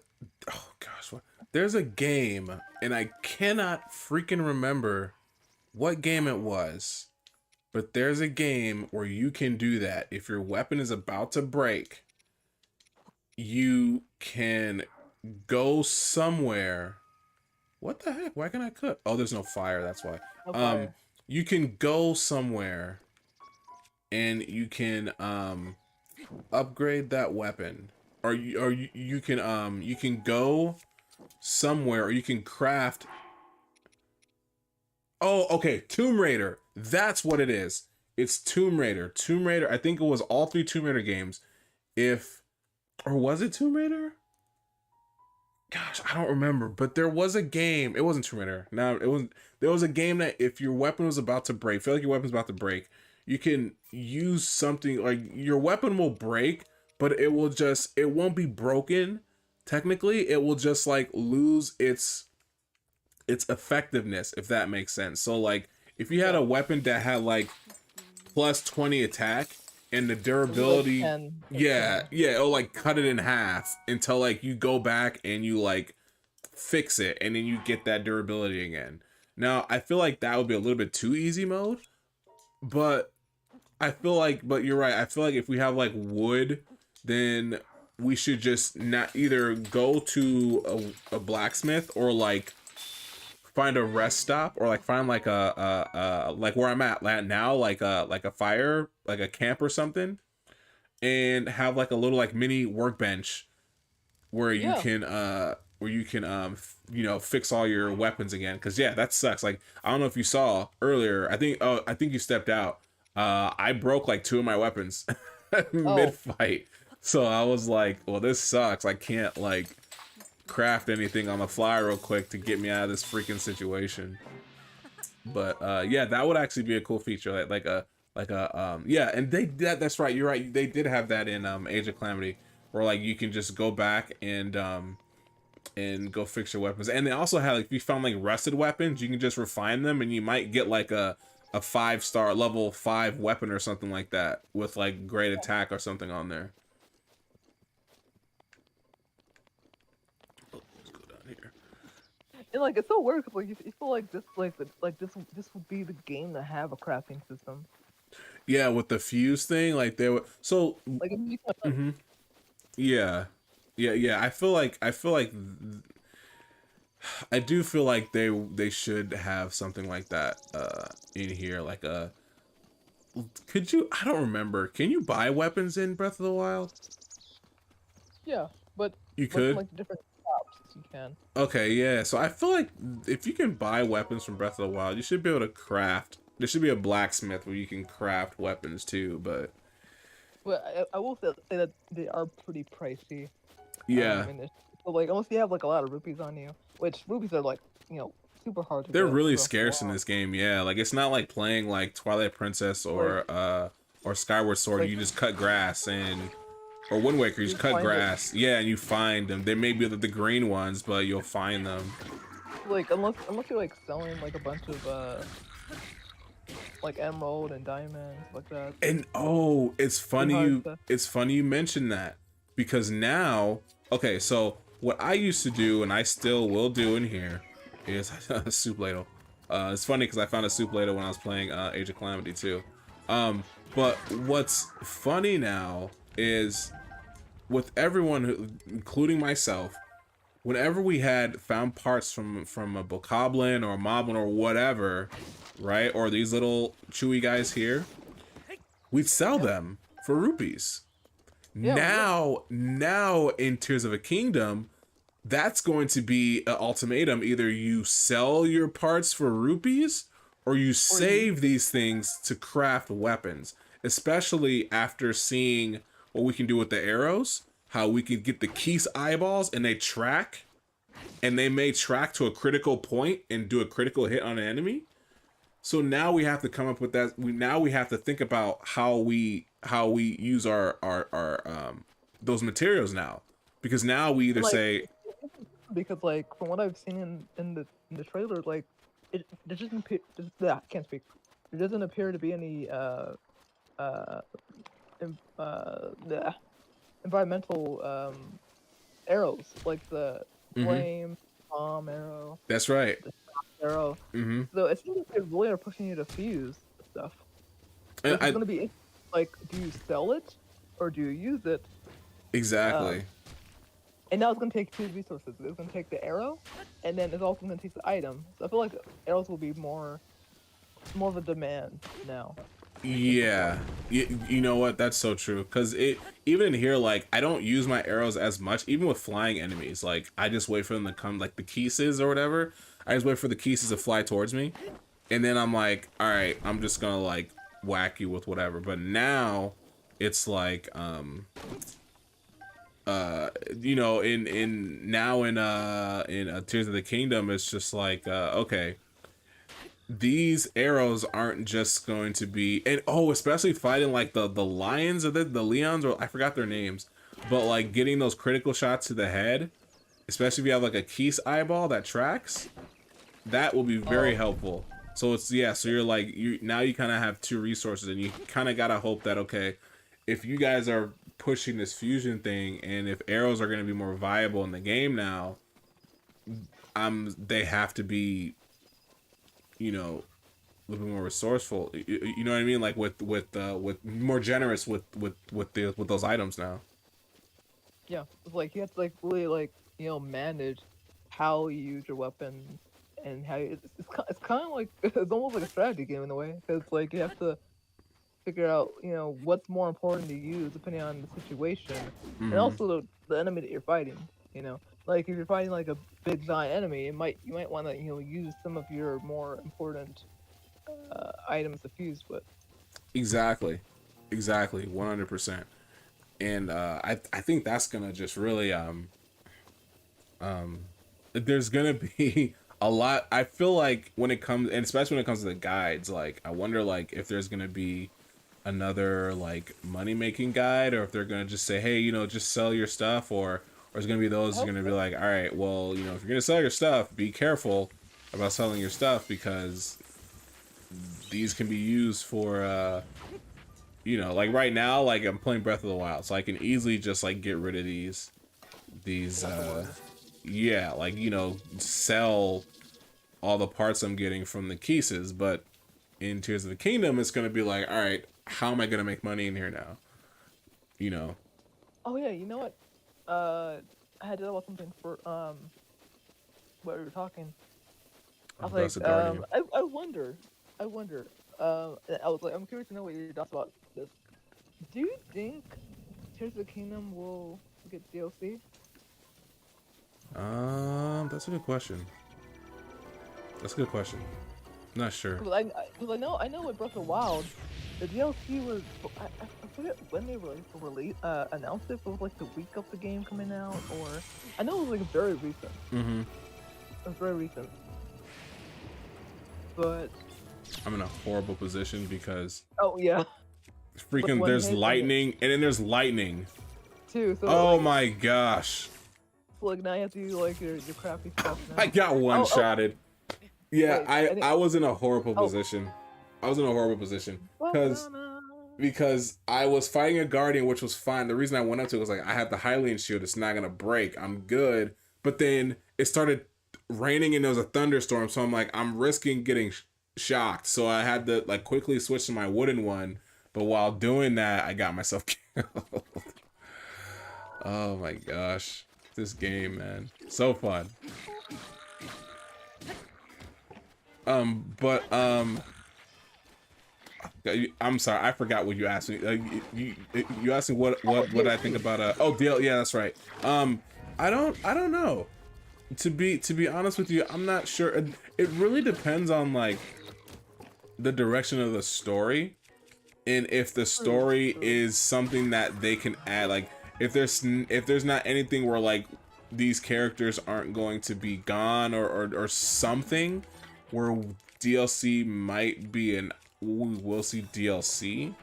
a oh gosh, there's a game, and I cannot freaking remember what game it was, but there's a game where you can do that. If your weapon is about to break, you can go somewhere. What the heck? Why can't I cook? Oh, there's no fire. That's why. No fire. You can go somewhere, and you can upgrade that weapon, or you can go somewhere, or you can craft. Oh, okay, Tomb Raider. That's what it is. It's Tomb Raider. Tomb Raider. I think it was all 3 Tomb Raider games. Or was it Tomb Raider? Gosh, I don't remember. But there was a game. It wasn't Tomb Raider. No, it wasn't. There was a game that if your weapon was about to break, feel like your weapon's about to break, you can use something like your weapon will break, but it won't be broken. Technically, it will just like lose its effectiveness, if that makes sense. So like if you had a weapon that had like plus 20 attack and the durability, it'll like cut it in half until like you go back and you like fix it and then you get that durability again. Now I feel like that would be a little bit too easy mode, but you're right. I feel like if we have like wood, then we should just not either go to a blacksmith or like find a rest stop, or like find like a like where I'm at now, like a fire, like a camp or something, and have like a little like mini workbench where you can fix all your weapons again. Cause yeah, that sucks. Like I don't know if you saw earlier, I think you stepped out. I broke like 2 of my weapons mid fight. So I was like, well, this sucks. I can't like craft anything on the fly real quick to get me out of this freaking situation. But yeah, that would actually be a cool feature, and that's right, you're right, they did have that in Age of Calamity, where like you can just go back and go fix your weapons. And they also had like, if you found like rusted weapons, you can just refine them and you might get like a 5-star level 5 weapon or something like that with like great attack or something on there. And like it's so weird because like you feel like this would be the game to have a crafting system. Yeah, with the fuse thing, like they were so. Like Yeah. I feel like I do feel like they should have something like that in here, like a. Could you? I don't remember. Can you buy weapons in Breath of the Wild? Yeah, but you could. Like different shops, you can. Okay, yeah. So I feel like if you can buy weapons from Breath of the Wild, you should be able to craft. There should be a blacksmith where you can craft weapons too, but. Well, I will say that they are pretty pricey. Yeah. So like, unless you have like a lot of rupees on you, which rupees are like, super hard to. They're really scarce in this game. Yeah, like it's not like playing like Twilight Princess or Skyward Sword. Like, you just cut grass or Wind Waker. You just cut grass. Yeah, and you find them. They may be the green ones, but you'll find them. Like unless you're like selling like a bunch of like emerald and diamonds like that. And it's funny you mentioned that, because now, okay, so what I used to do and I still will do in here is a soup ladle. It's funny because I found a soup ladle when I was playing Age of Calamity too. But what's funny now is with everyone, including myself, whenever we had found parts from a bokoblin or a moblin or whatever, right, or these little chewy guys here, we'd sell them for rupees. Now in Tears of a Kingdom, that's going to be an ultimatum. Either you sell your parts for rupees or you save these things to craft weapons, especially after seeing what we can do with the arrows, how we can get the Keese eyeballs and they may track to a critical point and do a critical hit on an enemy. So now we have to come up with that. We have to think about how we use our those materials now, because now we either say, because like from what I've seen in the trailer, like it doesn't appear. I can't speak. There doesn't appear to be any environmental arrows, like the flame bomb arrow. That's right. Arrow. So it seems like they really are pushing you to fuse stuff. It's going to be like, do you sell it or do you use it? Exactly. And now it's gonna take two resources. It's gonna take the arrow, and then it's also gonna take the item. So I feel like arrows will be more of a demand now. Yeah, you know what? That's so true. Cause it even in here, like I don't use my arrows as much. Even with flying enemies, like I just wait for them to come, like the Keeses or whatever. I just wait for the Keeses to fly towards me, and then I'm like, all right, I'm just gonna like whack you with whatever. But now, it's like you know, in Tears of the Kingdom, it's just like okay. These arrows aren't just going to be, and oh, especially fighting like the lions or the leons, or I forgot their names, but like getting those critical shots to the head, especially if you have like a Keese eyeball that tracks, that will be very helpful. So it's so you're like now you kind of have two resources, and you kind of gotta hope that okay, if you guys are pushing this fusion thing, and if arrows are going to be more viable in the game now, they have to be, you know, a little bit more resourceful. You know what I mean? Like with more generous with those items now. Yeah, it's like you have to like really like manage how you use your weapon and how it's kind of like it's almost like a strategy game in a way, because like you have to figure out what's more important to use depending on the situation, and also the enemy that you're fighting. Like if you're fighting like a big giant enemy, you might want to use some of your more important items to fuse with. Exactly, 100%. And I think that's gonna just really there's gonna be a lot. I feel like when it comes, and especially when it comes to the guides, like I wonder like if there's gonna be another like money making guide, or if they're gonna just say, hey, just sell your stuff, or it's gonna be those who's gonna be like, all right, well, if you're gonna sell your stuff, be careful about selling your stuff, because these can be used for like right now, like I'm playing Breath of the Wild, so I can easily just like get rid of these sell all the parts I'm getting from the Keeses. But in Tears of the Kingdom, it's gonna be like, all right, how am I gonna make money in here now? Oh yeah, you know what? I had to know about something for what we were talking. I was like, I wonder. I was like, I'm curious to know what your thoughts about this. Do you think Tears of the Kingdom will get DLC? That's a good question. I'm not sure. Because I know with Breath of the Wild, the DLC was I forget when they announced it. But it was like the week of the game coming out, or I know it was like very recent. Mm-hmm. It was very recent. But I'm in a horrible position because freaking there's lightning, and then there's lightning too. So oh my gosh. So like now you have to do like your crappy stuff now. I got one-shotted. Yeah, I was in a horrible position. I was in a horrible position because I was fighting a guardian, which was fine. The reason I went up to it was like, I have the Hylian shield. It's not gonna break. I'm good. But then it started raining and there was a thunderstorm. So I'm like, I'm risking getting shocked. So I had to like quickly switch to my wooden one. But while doing that, I got myself killed. Oh my gosh. This game, man. So fun. I'm sorry, I forgot what you asked me. You asked me what I think about DL. Yeah, that's right. I don't know. To be honest with you, I'm not sure. It really depends on like the direction of the story, and if the story is something that they can add. Like if there's not anything where like these characters aren't going to be gone, or something where DLC might be we will see DLC,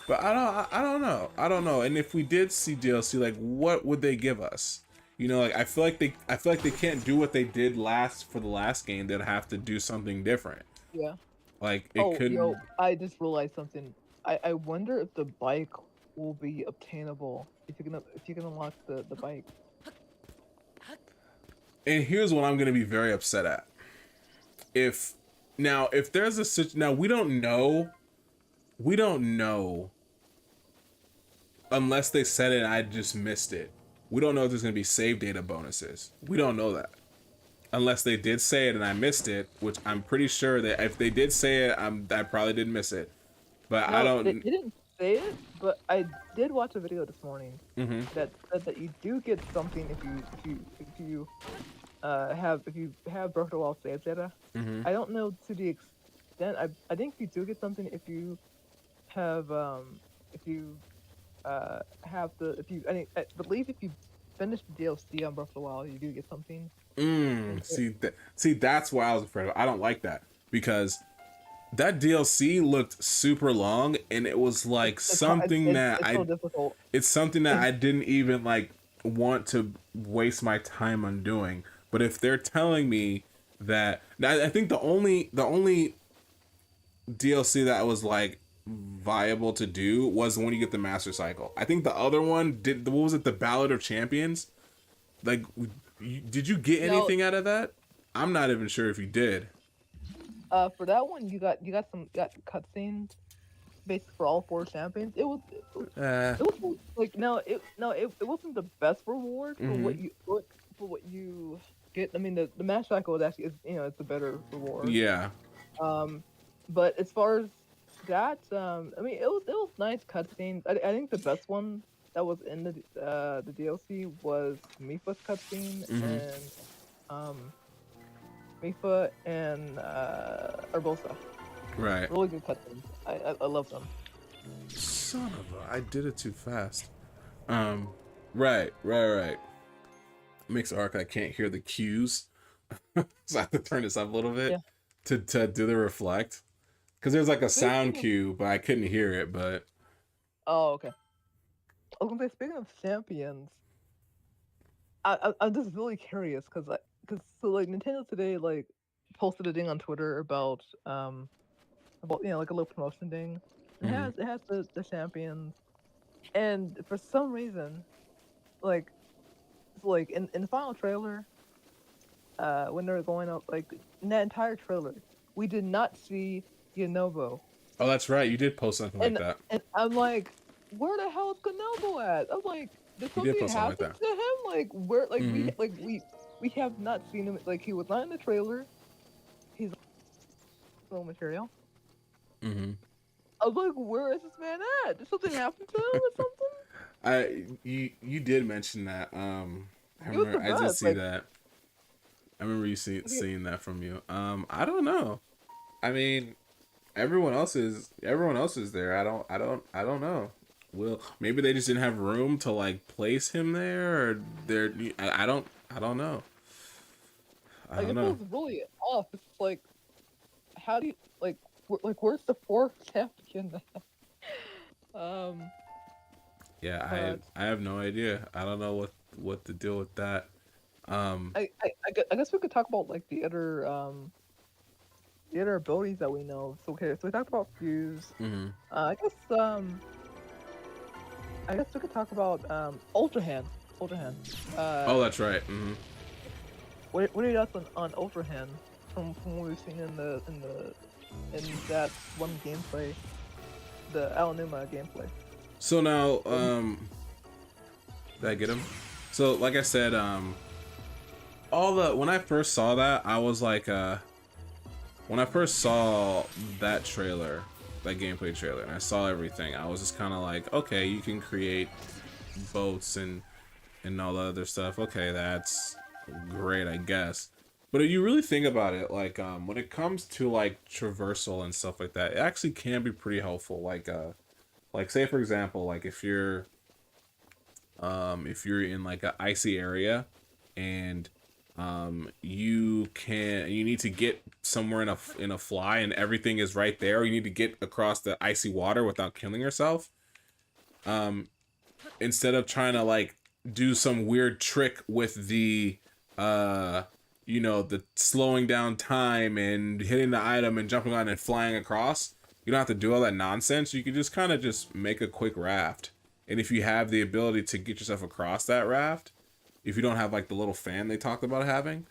but I don't know. And if we did see DLC, like what would they give us? Like I feel like they can't do what they did for the last game. They'd have to do something different. Yeah. Like it could. I just realized something. I wonder if the bike will be obtainable if you can unlock the bike. And here's what I'm gonna be very upset at. If there's now we don't know unless they said it and I just missed it. we don't know if there's going to be save data bonuses. We don't know that. Unless they did say it and I missed it, which I'm pretty sure that if they did say it, I probably didn't miss it. But I No, they don't. didn't say it, but I did watch a video this morning Mhm. that said that you do get something if you have Breath of the Wild save data. Mhm. I don't know to the extent. I think you do get something if you have if you have the if you I believe if you finish the DLC on Breath of the Wild, you do get something. See, that's why I was afraid of. I don't like that because that DLC looked super long, and it was like It's something that it's so difficult. it's something that I didn't even like want to waste my time on doing. But if they're telling me that, I think the only DLC that was like viable to do was when you get the Master Cycle. I think the other one did. What was it? The Ballad of Champions. Like, did you get No. anything out of that? I'm not even sure if you did. For that one, you got cutscenes, basically for all 4 champions. It was like it wasn't the best reward for what you get. I mean, the Master Cycle is actually it's a better reward. Yeah. But as far as that, I mean, it was nice cutscenes. I think the best one that was in the DLC was Mifa's cutscene and Mifa and Urbosa. Right. Really good cutscenes. I love them. Son of a! I did it too fast. Right. Makes it hard 'cause I can't hear the cues, so I have to turn this up a little bit to do the reflect. Because there's like a sound cue, but I couldn't hear it. But Oh, okay. I was gonna say, speaking of champions, I'm just really curious because Nintendo today posted a thing on Twitter about like a little promotion thing. It has the champions, and for some reason, like in the final trailer, when they were going up, like in that entire trailer, we did not see Yonobo. oh, that's right. You did post something like that. And I'm like, where the hell is Konobo at? I'm like, did You did something post something like happen that. to him? Like where? We have not seen him. Like he was not in the trailer. He's no material. Mm-hmm. I'm like, where is this man at? Did something happen to him or something? You did mention that. I did see that. I remember you seeing that from you. I don't know. I mean, everyone else is there. I don't know. Well, maybe they just didn't have room to like place him there, or they're. I don't know. I don't know. It feels really off. It's like, how do you where's the 4th champion? Yeah, I have no idea. I don't know what to deal with that. I guess we could talk about like the other abilities that we know. So okay, so we talked about Fuse. I guess we could talk about Ultra Hand. Oh, that's right. What are your thoughts on Ultra Hand from what we've seen in that one gameplay, the Aonuma gameplay? So now, did I get him? So like I said, when I first saw that, I was like, when I first saw that trailer, that gameplay trailer, and I saw everything, I was just kind of like, okay, you can create boats and all the other stuff. Okay, that's great, I guess. But if you really think about it, like when it comes to like traversal and stuff like that, it actually can be pretty helpful. Like say for example, like if you're in like an icy area and you need to get somewhere in a fly and everything is right there, or you need to get across the icy water without killing yourself, instead of trying to like do some weird trick with the the slowing down time and hitting the item and jumping on and flying across, you don't have to do all that nonsense. You can just kind of just make a quick raft, and if you have the ability to get yourself across that raft, if you don't have like the little fan they talked about having,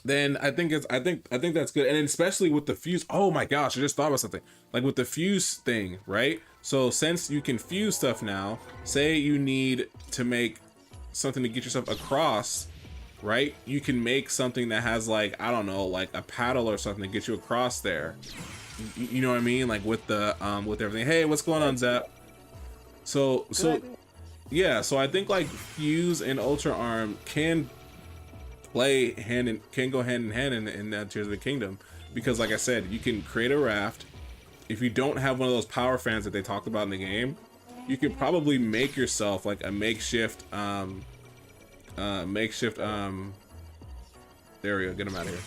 then I think that's good. And especially with the fuse. Oh my gosh, I just thought about something. Like with the fuse thing, right? So since you can fuse stuff now, say you need to make something to get yourself across, right? You can make something that has like, I don't know, like a paddle or something to get you across there. You know what I mean? Like with the with everything. Hey, what's going on, Zap? So yeah, so I think like fuse and ultra arm can go hand in hand in Tears of the Kingdom, because like I said, you can create a raft. If you don't have one of those power fans that they talked about in the game, you can probably make yourself like a makeshift there we go, get him out of here.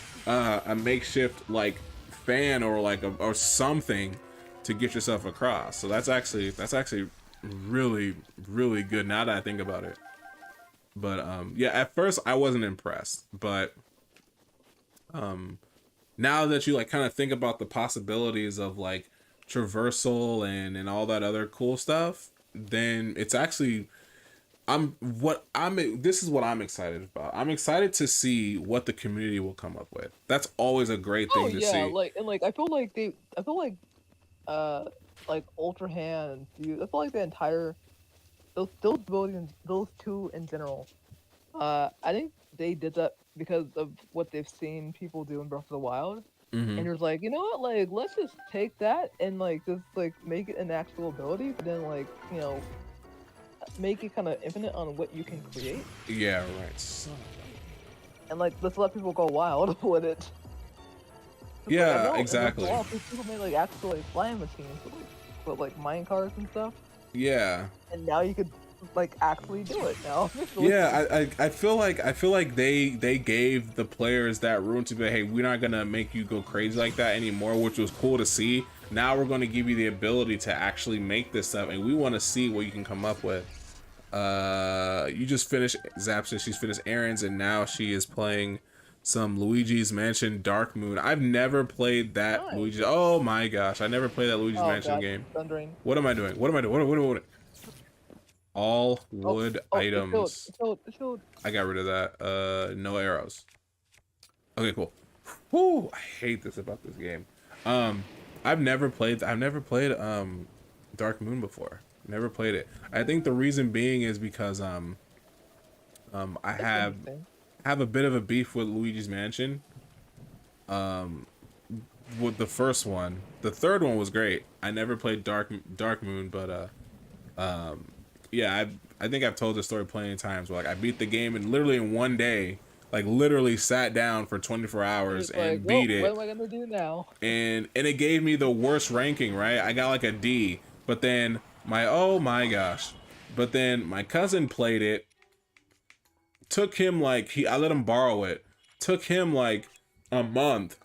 A makeshift like fan or like or something to get yourself across. So that's actually really good now that I think about it. But yeah, at first I wasn't impressed, but now that you like kind of think about the possibilities of like traversal and all that other cool stuff, then it's actually this is what I'm excited about. I'm excited to see what the community will come up with. That's always a great thing to see. Like I feel like Ultra Hand, dude. I feel like the entire those abilities, those two in general. I think they did that because of what they've seen people do in Breath of the Wild. And you're like, you know what, like let's just take that and like just like make it an actual ability, but then like, you know, make it kind of infinite on what you can create. Yeah, right. And like let's let people go wild with it. Yeah, like, exactly. People made like actual like flying machines with like mine cars and stuff. Yeah. And now you could like actually do it now. Yeah, I feel like they gave the players that room to be, hey, we're not gonna make you go crazy like that anymore, which was cool to see. Now we're gonna give you the ability to actually make this stuff, and we want to see what you can come up with. You just finished Zap says she's finished errands and now she is playing some Luigi's Mansion Dark Moon. I've never played that. Nice. Luigi. Oh my gosh, I never played that Luigi's Mansion game. Thundering. What am I doing? What? All wood items. I got rid of that. No arrows. Okay, cool. Whoo! I hate this about this game. I've never played Dark Moon before. Never played it. I think the reason being is because I have a bit of a beef with Luigi's Mansion. With the first one. The third one was great. I never played Dark Moon, but yeah, I think I've told this story plenty of times where like I beat the game and literally in one day, like literally sat down for 24 hours and beat it. What am I gonna do now? And it gave me the worst ranking, right? I got like a D, but then oh my gosh. But then my cousin played it. Took him like I let him borrow it. Took him like a month.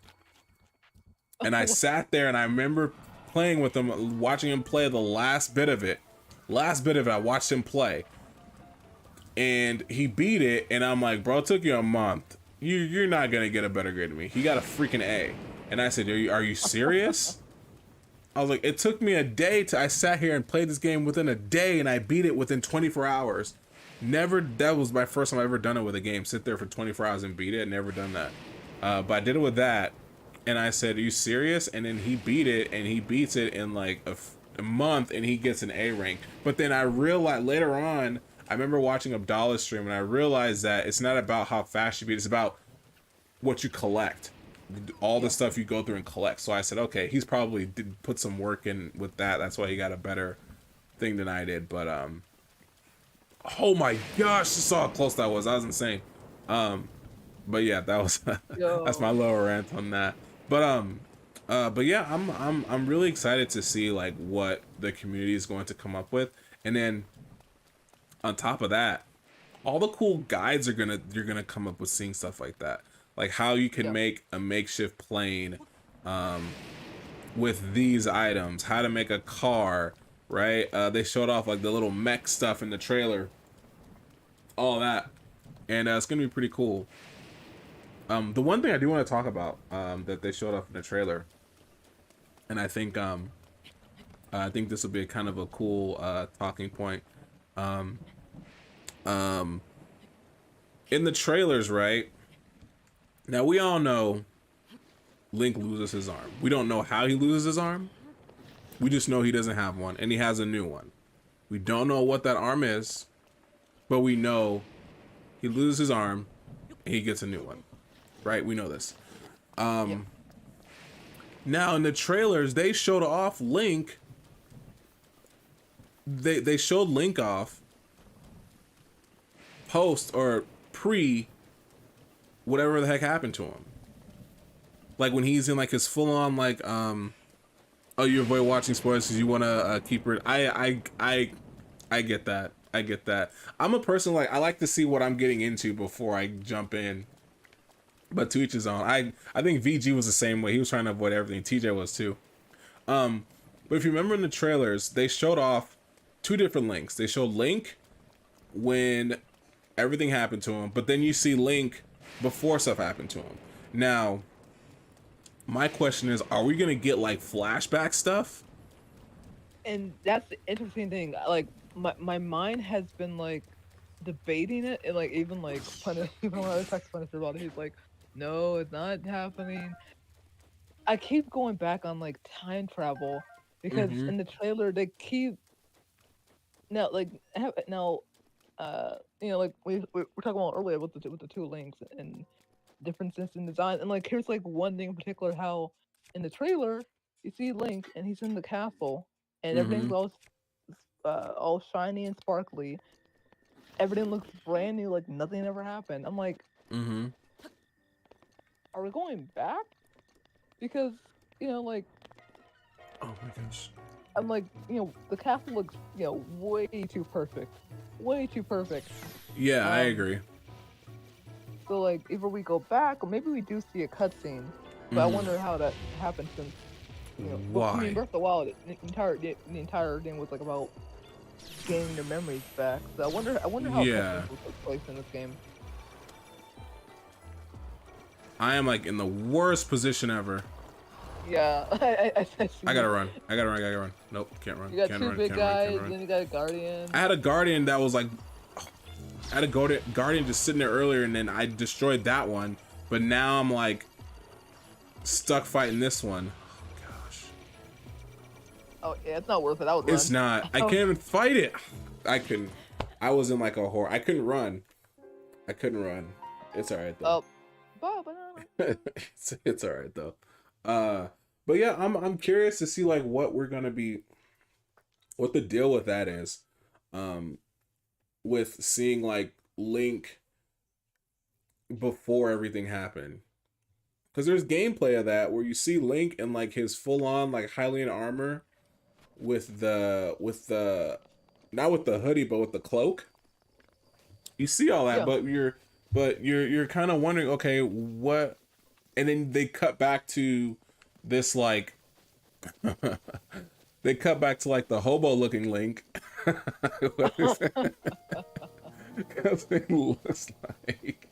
And I sat there and I remember playing with him, watching him play the last bit of it. I watched him play. And he beat it, and I'm like, bro, it took you a month. You're not gonna get a better grade than me. He got a freaking A. And I said, are you serious? I was like, it took me a day I sat here and played this game within a day, and I beat it within 24 hours. That was my first time I ever done it with a game. Sit there for 24 hours and beat it. Never done that. But I did it with that, and I said, are you serious? And then he beat it, and he beats it in like a month, and he gets an A rank. But then I realized later on, I remember watching Abdallah's stream, and I realized that it's not about how fast you beat, it's about what you collect. All the stuff you go through and collect. So I said, okay, he's probably did put some work in with that. That's why he got a better thing than I did. But oh my gosh, you saw how close that was. That was insane. But yeah, that was that's my lower rant on that. But yeah, I'm really excited to see like what the community is going to come up with, and then on top of that, all the cool guides you're gonna come up with seeing stuff like that, like how you can make a makeshift plane with these items, how to make a car, right? They showed off like the little mech stuff in the trailer, all that, and it's gonna be pretty cool. The one thing I do want to talk about that they showed off in the trailer, and I think this will be kind of a cool talking point. In the trailers, right? Now we all know Link loses his arm. We don't know how he loses his arm. We just know he doesn't have one, and he has a new one. We don't know what that arm is, but we know he loses his arm, and he gets a new one. Right? We know this. Now in the trailers, they showed off Link. They showed Link off post or pre whatever the heck happened to him. Like when he's in like his full on like oh, you avoid watching spoilers because you want to keep it. I get that. I get that. I'm a person like I like to see what I'm getting into before I jump in. But to each his own. I think VG was the same way. He was trying to avoid everything. TJ was too. But if you remember in the trailers, they showed off two different Links. They showed Link when everything happened to him, but then you see Link before stuff happened to him. Now, my question is, are we gonna get like flashback stuff? And that's the interesting thing. Like my mind has been like debating it, and like even like Punisher, even when I was talking to Punisher about it, he's like, no, it's not happening. I keep going back on like time travel because in the trailer they keep now like you know, like we were talking about earlier with the two Links and differences in design, and like here's like one thing in particular, how in the trailer you see Link and he's in the castle and everything's all shiny and sparkly. Everything looks brand new, like nothing ever happened. I'm like, are we going back? Because, you know, like, Oh my gosh. I'm like, you know, the castle looks, you know, way too perfect. Way too perfect. Yeah, I agree. So, like, either we go back or maybe we do see a cutscene. But I wonder how that happened since, you know, well, I mean, Why? Breath of the Wild, the entire thing was like about gaining their memories back. So I wonder how cutscenes will take place in this game. I am like in the worst position ever. Yeah, I gotta run. I gotta run. Nope, can't run. You got can't two run, big can't guys, run, can't run. then you got a guardian. I had a guardian that was like, I had a guardian just sitting there earlier, and then I destroyed that one. But now I'm like stuck fighting this one. Oh gosh. Oh yeah, it's not worth it. I would run. It's not. I can't even fight it. I couldn't. I was in like a horror. I couldn't run. It's alright though. Oh, bye, banana. It's alright though. But yeah, I'm curious to see like what we're gonna be, what the deal with that is, with seeing like Link before everything happened, because there's gameplay of that where you see Link in like his full on like Hylian armor, with the not with the hoodie but with the cloak. You see all that, Yeah. but you're kind of wondering, okay, what. And then they cut back to this like they cut back to like the hobo looking Link. That's what it looks like.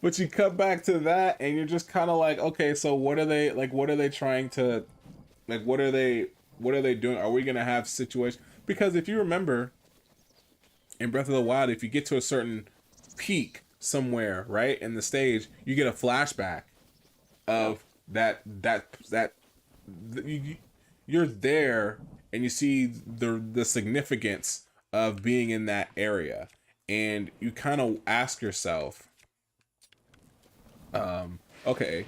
But you cut back to that and you're just kind of like, okay, so what are they trying to, like, what are they doing? Are we gonna have situations? Because if you remember in Breath of the Wild, if you get to a certain peak somewhere, right, in the stage, you get a flashback of you're there and you see the significance of being in that area, and you kind of ask yourself, okay,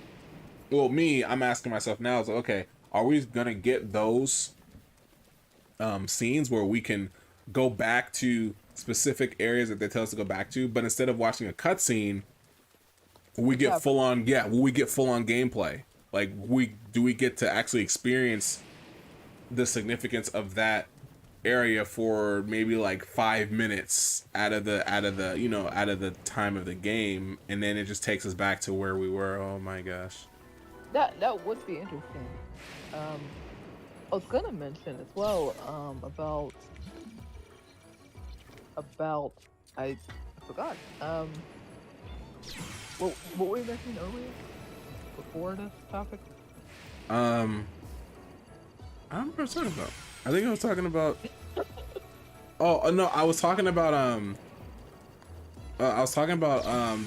well, I'm asking myself now, is like, okay, are we gonna get those scenes where we can go back to specific areas that they tell us to go back to, but instead of watching a cutscene, we get full on gameplay? Like, do we get to actually experience the significance of that area for maybe like 5 minutes out of the time of the game, and then it just takes us back to where we were? Oh my gosh. That would be interesting. I was gonna mention as well about I forgot. What were you mentioning earlier before this topic? I don't know what I was talking about. I think I was talking about. Oh no, I was talking about the.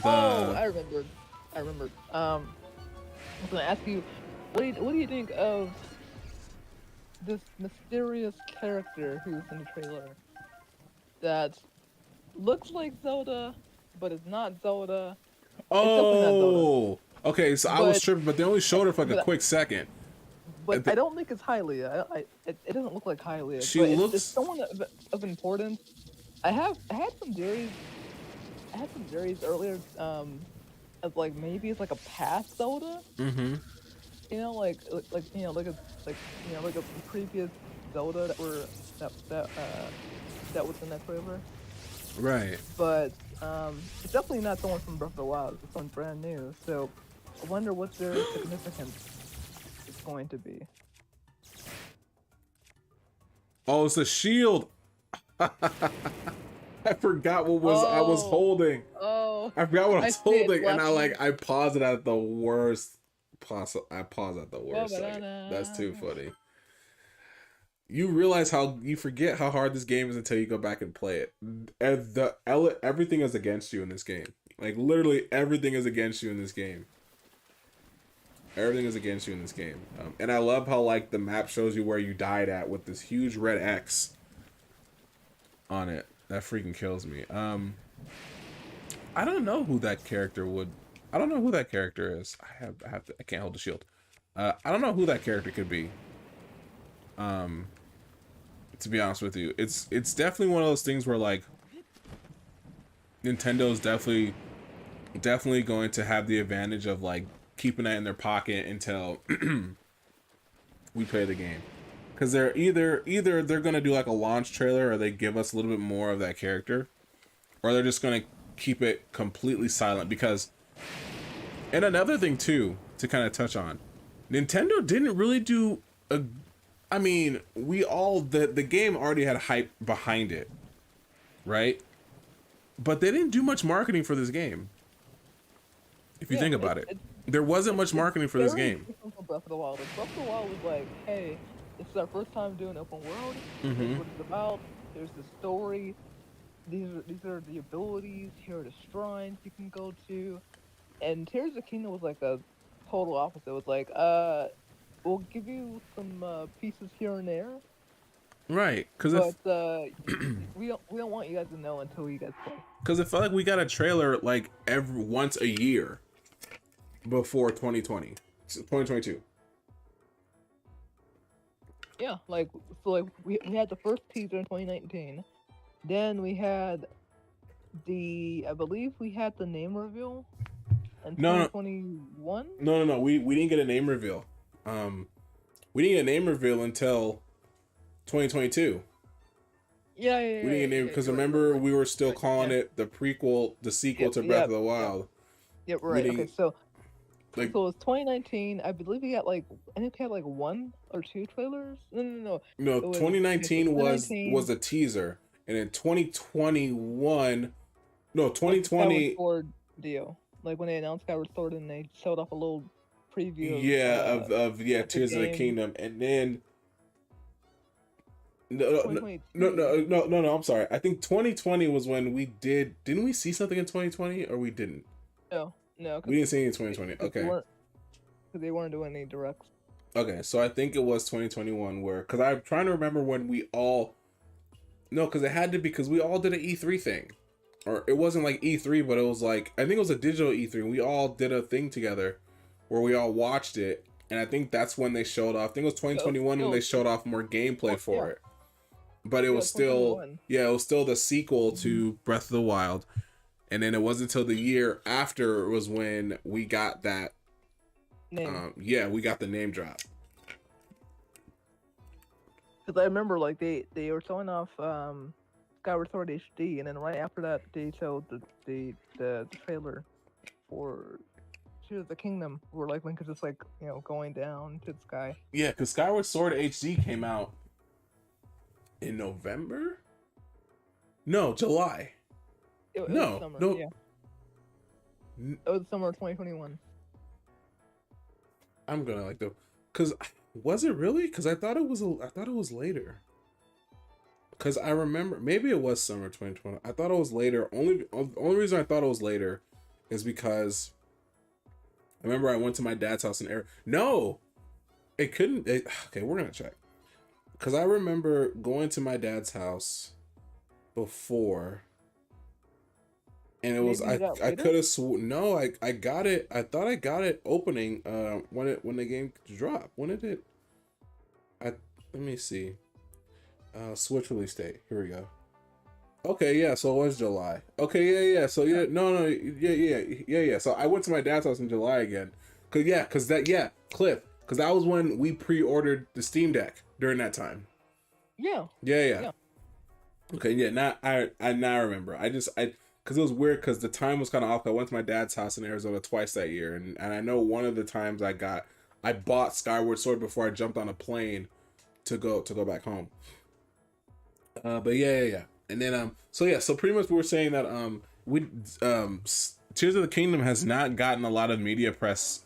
Oh, I remember. I remembered. I was gonna ask you, what do you think of this mysterious character who's in the trailer that looks like Zelda, but is not Zelda? It's definitely not Zelda. Oh, okay. So I was But tripping, but they only showed her for like a but quick second. I don't think it's Hylia. It doesn't look like Hylia, She but it's looks. someone of importance. I had some theories. I had some theories earlier. Of like maybe it's like a past Zelda. Mm-hmm. You know, like a previous Zelda that was in that trailer. Right. But it's definitely not the one from Breath of the Wild. It's one brand new. So I wonder what their significance is going to be. Oh, it's a shield. I forgot what was I was holding. Oh, I forgot what I was holding, and watching. I paused it at the worst. I paused at the worst second. Ba-ba-da-da. That's too funny. You realize how you forget how hard this game is until you go back and play it. And everything is against you in this game. Like literally everything is against you in this game. Everything is against you in this game. And I love how like the map shows you where you died at with this huge red X on it. That freaking kills me. I don't know who that character would. I don't know who that character is. I can't hold the shield. I don't know who that character could be. To be honest with you, it's definitely one of those things where like Nintendo's definitely going to have the advantage of like keeping that in their pocket until we play the game, because they're either they're gonna do like a launch trailer, or they give us a little bit more of that character, or they're just gonna keep it completely silent. Because, and another thing too to kind of touch on, Nintendo didn't really do a. I mean, the game already had hype behind it, right? But they didn't do much marketing for this game. If you think about it, there wasn't much marketing for this game. From Breath of the Wild. Like, Breath of the Wild was like, hey, this is our first time doing open world. This is what it's about. There's the story. These are the abilities. Here are the shrines you can go to. And Tears of the Kingdom was like a total opposite. It was like, we'll give you some pieces here and there, Right? Because we don't want you guys to know until you guys play. Because it felt like we got a trailer like once a year before 2022. Yeah, like so, like we had the first teaser in 2019, then we had I believe we had the name reveal in 2021. No. We didn't get a name reveal. We didn't get a name reveal until 2022. Yeah. We didn't get a name because remember we were still calling it the sequel to Breath of the Wild. Yep, right. Okay, so like, so it was 2019. I believe we got like we had like 1 or 2 trailers. No. No, 2019 was a teaser, and in 2021, no, 2020 Skyward Sword like when they announced Skyward Sword and they showed off a little preview. Of Tears of the Kingdom, and then no. I'm sorry. I think 2020 was when we didn't we see something in 2020 or we didn't? No, we didn't see it in 2020. Okay, because they weren't doing any directs. Okay, so I think it was 2021 because I'm trying to remember when we all. No, because it had to be because we all did an E3 thing, or it wasn't like E3, but it was like I think it was a digital E3. We all did a thing together where we all watched it, and I think that's when they showed off. I think it was 2021 when they showed off more gameplay for it. But it was still, it was still the sequel to Breath of the Wild. And then it wasn't until the year after was when we got that name. We got the name drop. Because I remember, like, they were showing off Skyward Sword HD, and then right after that, they showed the trailer for Tears of the Kingdom, where, like, Link is just, like, going down to the sky. Yeah, because Skyward Sword HD came out in November? No, July. It was summer, yeah. It was summer of 2021. I'm gonna like though, cause was it really? Cause I thought it was later. Cause I remember maybe it was summer 2020. I thought it was later. Only reason I thought it was later is because I remember I went to my dad's house in Arizona. No, it couldn't. Okay, we're gonna check. Because I remember going to my dad's house before, and it was Maybe you got I later? could have no, I got it. I thought I got it opening when the game dropped. When did it? Let me see. Switch release date. Here we go. Okay, yeah, so it was July. Okay, yeah. So yeah, no, yeah. So I went to my dad's house in July again. Cause Cliff. Cause that was when we pre-ordered the Steam Deck during that time. Yeah. Yeah. Okay, yeah, now I now remember. Cause it was weird because the time was kind of off. I went to my dad's house in Arizona twice that year, and I know one of the times I bought Skyward Sword before I jumped on a plane to go back home. But yeah. And then so pretty much we were saying that Tears of the Kingdom has not gotten a lot of media press.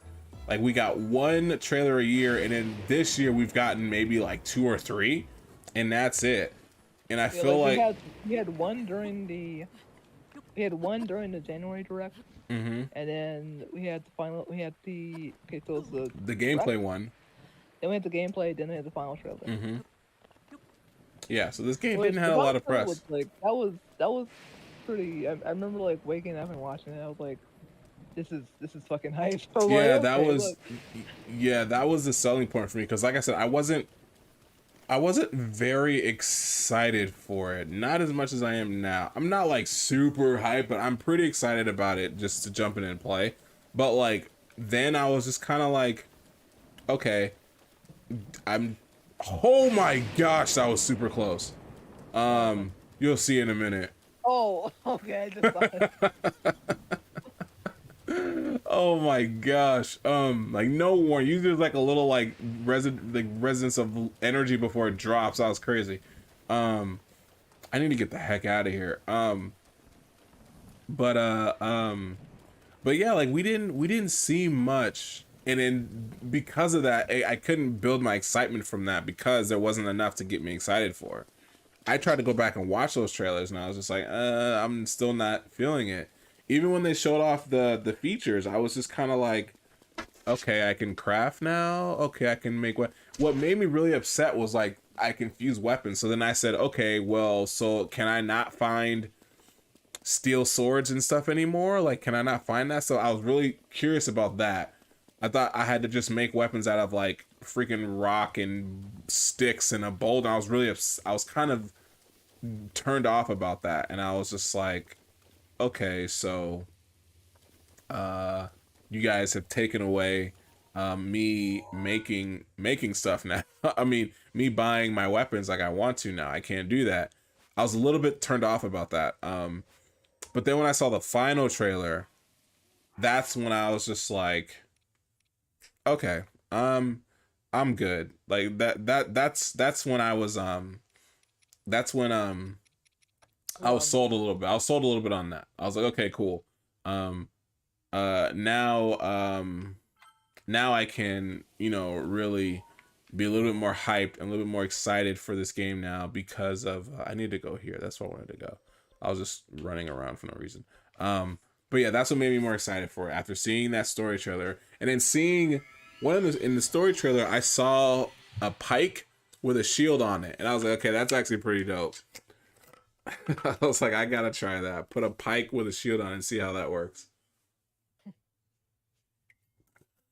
Like we got one trailer a year, and then this year we've gotten maybe like 2 or 3, and that's it. And I feel like we had one during the January direct, and then we had the so it was the gameplay one. Then we had the gameplay, then we had the final trailer. Yeah, so this game didn't have a lot of press. Was, like, that was pretty. I remember like waking up and watching it. I was like, this is fucking hype. So Yeah, like, that okay, was look. that was the selling point for me because, like I said, I wasn't very excited for it. Not as much as I am now. I'm not like super hyped, but I'm pretty excited about it just to jump in and play. But like then I was just kind of like, okay, oh my gosh, that was super close. You'll see in a minute. Oh, okay. I just thought Oh my gosh. Like no warning. Usually there's like a little like resonance of energy before it drops. That was crazy. I need to get the heck out of here. But yeah, like we didn't see much, and then because of that, I couldn't build my excitement from that because there wasn't enough to get me excited for. I tried to go back and watch those trailers, and I was just like, I'm still not feeling it. Even when they showed off the features, I was just kind of like, okay, I can craft now. Okay, I can make what made me really upset was like I confused weapons. So then I said, okay, well, so can I not find steel swords and stuff anymore? Like, can I not find that? So I was really curious about that. I thought I had to just make weapons out of like freaking rock and sticks and a boulder. I was kind of turned off about that, and I was just like, okay, so you guys have taken away me making stuff now. I mean, me buying my weapons like I want to now. I can't do that. I was a little bit turned off about that. But then when I saw the final trailer, that's when I was just like, okay, I'm good. Like that's when I was that's when I was sold a little bit. I was sold a little bit on that. I was like, okay, cool. Now I can, really be a little bit more hyped and a little bit more excited for this game now because of I need to go here. That's where I wanted to go. I was just running around for no reason. But yeah, that's what made me more excited for it after seeing that story trailer and then seeing in the story trailer, I saw a pike with a shield on it, and I was like, okay, that's actually pretty dope. I was like, I gotta try that. Put a pike with a shield on and see how that works.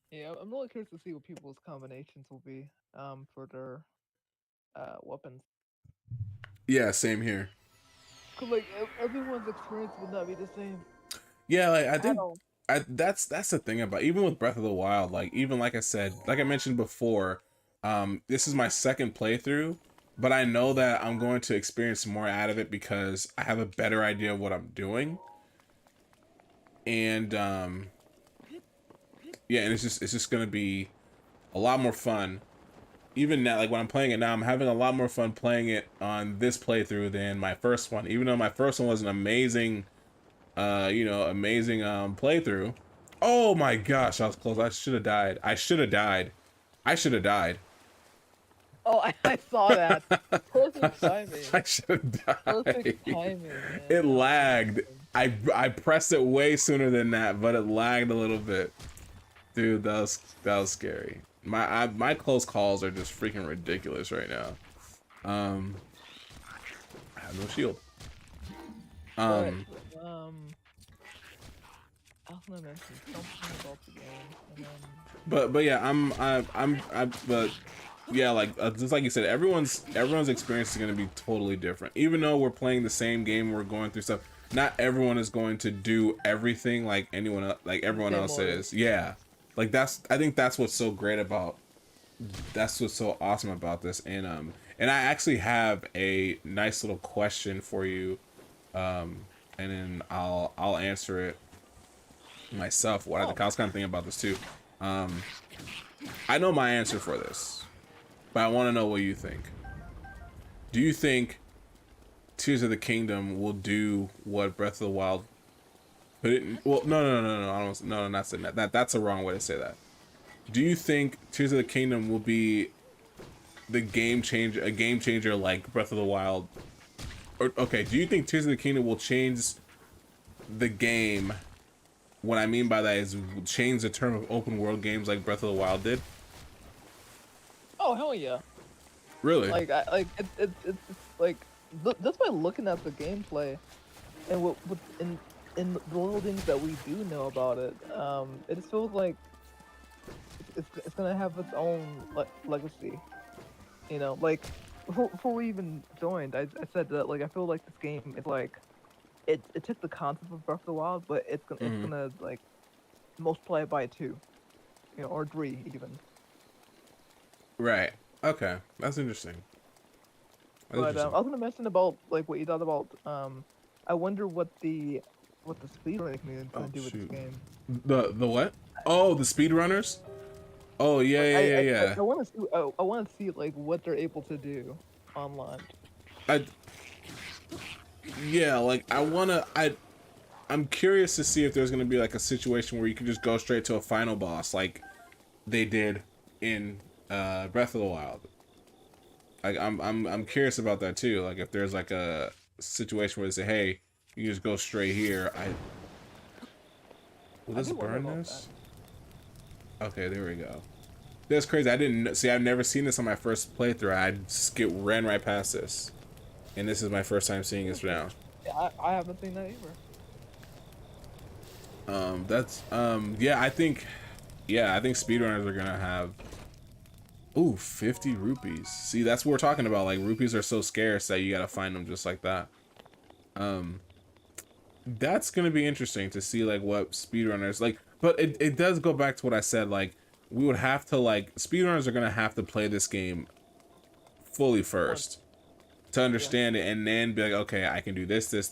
Yeah, I'm really curious to see what people's combinations will be for their weapons. Yeah, same here. Cause like everyone's experience would not be the same. Yeah, like I think that's the thing about even with Breath of the Wild. Like even like I said, like I mentioned before, this is my second playthrough, but I know that I'm going to experience more out of it because I have a better idea of what I'm doing. And yeah, and it's just gonna be a lot more fun. Even now, like when I'm playing it now, I'm having a lot more fun playing it on this playthrough than my first one. Even though my first one was an amazing, amazing playthrough. Oh my gosh, I was close. I should have died. I should have died. Oh, I saw that. Perfect timing. I should have died. Perfect timing, man. It lagged. I pressed it way sooner than that, but it lagged a little bit. Dude, that was scary. My close calls are just freaking ridiculous right now. I have no shield. But I was gonna mention something about the game, and then But yeah, but yeah, like just like you said, everyone's experience is gonna be totally different. Even though we're playing the same game, we're going through stuff. Not everyone is going to do everything like everyone Same else order. is. Yeah, like I think that's what's so great about. That's what's so awesome about this, and I actually have a nice little question for you, and then I'll answer it myself. I was kind of thinking about this too. I know my answer for this, but I want to know what you think. Do you think Tears of the Kingdom will do what Breath of the Wild put it in? Well, no. I don't. No, not saying that. That's the wrong way to say that. Do you think Tears of the Kingdom will be a game changer like Breath of the Wild? Or, okay, do you think Tears of the Kingdom will change the game? What I mean by that is change the term of open world games like Breath of the Wild did. oh hell yeah! Really? Like it's like just by looking at the gameplay and what in the little things that we do know about it, it just feels like it's gonna have its own legacy. You know, like before we even joined, I said that like I feel like this game is like it took the concept of Breath of the Wild, but it's gonna like multiply it by 2, you know, or 3 even. Right. Okay, that's interesting. But I was gonna mention about like what you thought about. I wonder what the speedrunning community is gonna do with this game. The what? Oh, the speedrunners? Oh yeah. I want to see. I want to see like what they're able to do online. I'm curious to see if there's gonna be like a situation where you can just go straight to a final boss like they did in Breath of the Wild. Like I'm curious about that too. Like if there's like a situation where they say, hey, you just go straight here. Will this do wonder burn about this? Okay, there we go. That's crazy. I didn't see. I've never seen this on my first playthrough. I ran right past this, and this is my first time seeing this now. Yeah, I haven't seen that either. Yeah. I think speedrunners are gonna have. Ooh, 50 rupees. See, that's what we're talking about. Like rupees are so scarce that you gotta find them just like that. That's gonna be interesting to see like what speedrunners like. But it does go back to what I said. Like we would have to like speedrunners are gonna have to play this game fully first to understand it, and then be like, okay, I can do this, and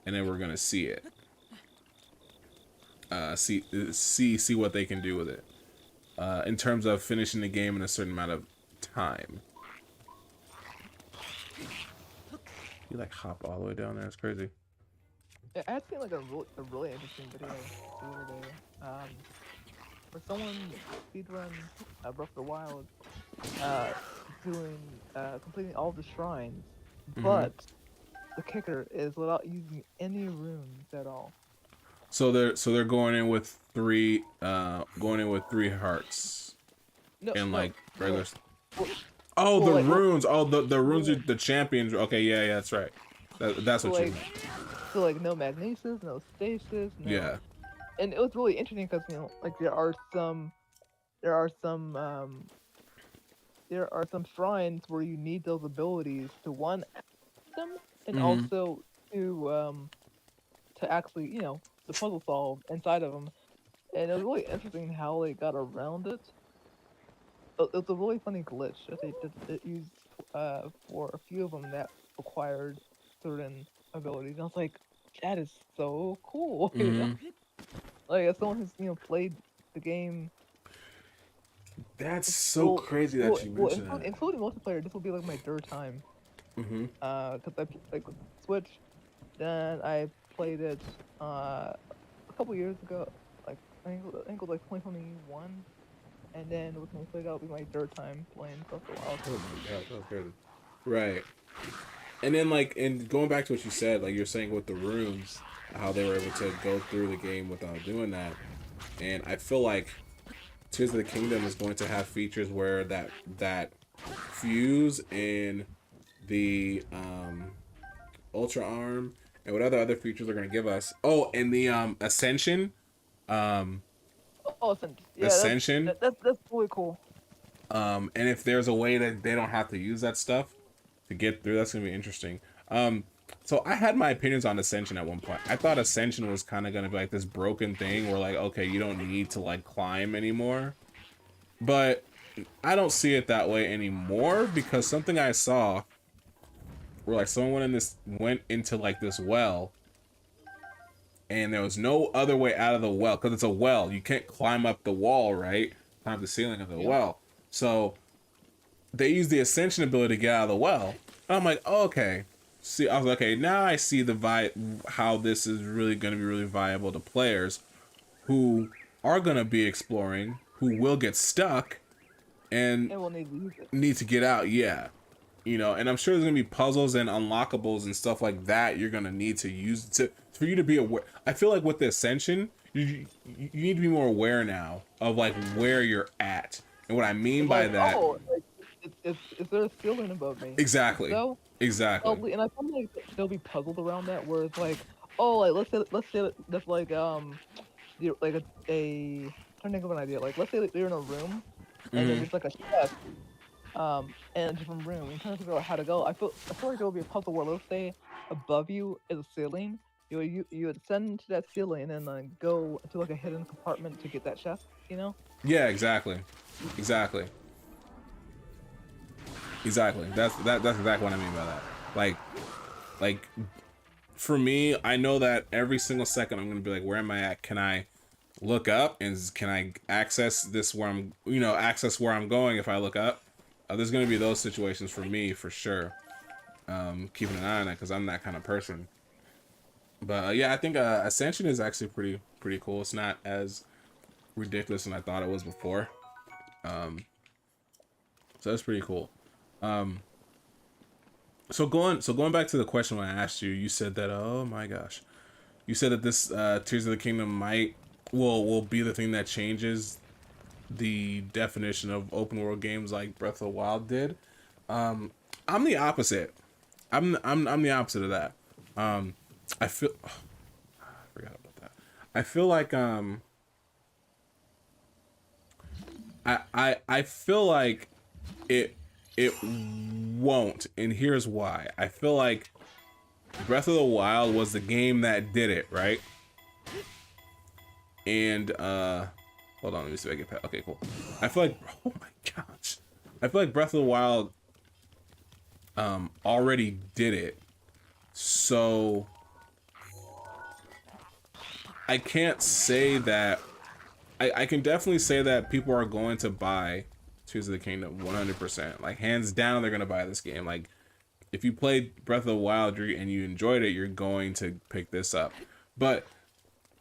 then we're gonna see it. See what they can do with it. In terms of finishing the game in a certain amount of time. You like hop all the way down there? It's crazy. Yeah, I had seen like a really interesting video the other day. Where someone speedrun Breath of the Wild, completing all the shrines, but the kicker is without using any runes at all. So they're going in with three hearts and like regular. Oh, the runes. Oh, the runes are the champions. Okay, yeah, that's right. That's what you mean. So like no magnesis, no stasis. No, yeah. And it was really interesting because like there are some shrines where you need those abilities to one them and also to actually to puzzle solve inside of them. And it was really interesting how they got around it. It's a really funny glitch that they used for a few of them that required certain abilities. And I was like, that is so cool. You know? Like as someone who's played the game. That's so crazy that you mentioned that. Including multiplayer, this will be like my third time. Because I like Switch, then I played it a couple years ago. Like I think it was like 2021, and then with multiplayer, that'll be my third time playing Breath of the Wild. Oh my god, that's crazy. Right. And then and going back to what you said, like you're saying with the runes, how they were able to go through the game without doing that. And I feel like Tears of the Kingdom is going to have features where that fuse in the Ultra Arm and what other features are going to give us. Oh, and the Ascension. Oh, Ascension. Yeah, Ascension. that's really cool. And if there's a way that they don't have to use that stuff to get through, that's gonna be interesting. So I had my opinions on Ascension at one point. I thought Ascension was kind of gonna be like this broken thing where like, okay, you don't need to like climb anymore. But I don't see it that way anymore because something I saw where like someone went into like this well and there was no other way out of the well because it's a well. You can't climb up the wall, right? Climb up the ceiling of the well. So they use the Ascension ability to get out of the well. And I'm like, oh, okay. See, I was like, okay, now I see how this is really going to be really viable to players who are going to be exploring, who will get stuck, and we'll need to use it. Need to get out. Yeah, and I'm sure there's going to be puzzles and unlockables and stuff like that. You're going to need to use for you to be aware. I feel like with the Ascension, you need to be more aware now of like where you're at. And what I mean by that, is there a ceiling above me? Exactly. So, exactly. and I feel like they'll be puzzled around that, where it's like, oh, like let's say that's like you're like a trying to think of an idea. Like let's say that you're in a room and then there's like a chest, in a different room. You're trying to figure out how to go. I feel like there will be a puzzle where let's say above you is a ceiling. You would ascend to that ceiling and then go to like a hidden compartment to get that chest. Yeah, exactly. Exactly. That's exactly what I mean by that. Like for me, I know that every single second I'm gonna be like, where am I at? Can I look up and can I access this where I'm going if I look up? There's gonna be those situations for me for sure. Keeping an eye on that because I'm that kind of person. But yeah, I think Ascension is actually pretty cool. It's not as ridiculous than I thought it was before. So that's pretty cool. So going back to the question when I asked you, you said that, oh my gosh, you said that this Tears of the Kingdom will be the thing that changes the definition of open world games like Breath of the Wild did. I'm the opposite. I'm the opposite of that. I feel I forgot about that. I feel like I feel like it won't, and here's why. I feel like Breath of the Wild was the game that did it, right? And hold on, let me see if I get past. Okay, cool. I feel like, oh my gosh, I feel like Breath of the Wild already did it, so I can't say that. I can definitely say that people are going to buy Tears of the Kingdom 100%. Like, hands down, they're going to buy this game. Like, if you played Breath of the Wild and you enjoyed it, you're going to pick this up. But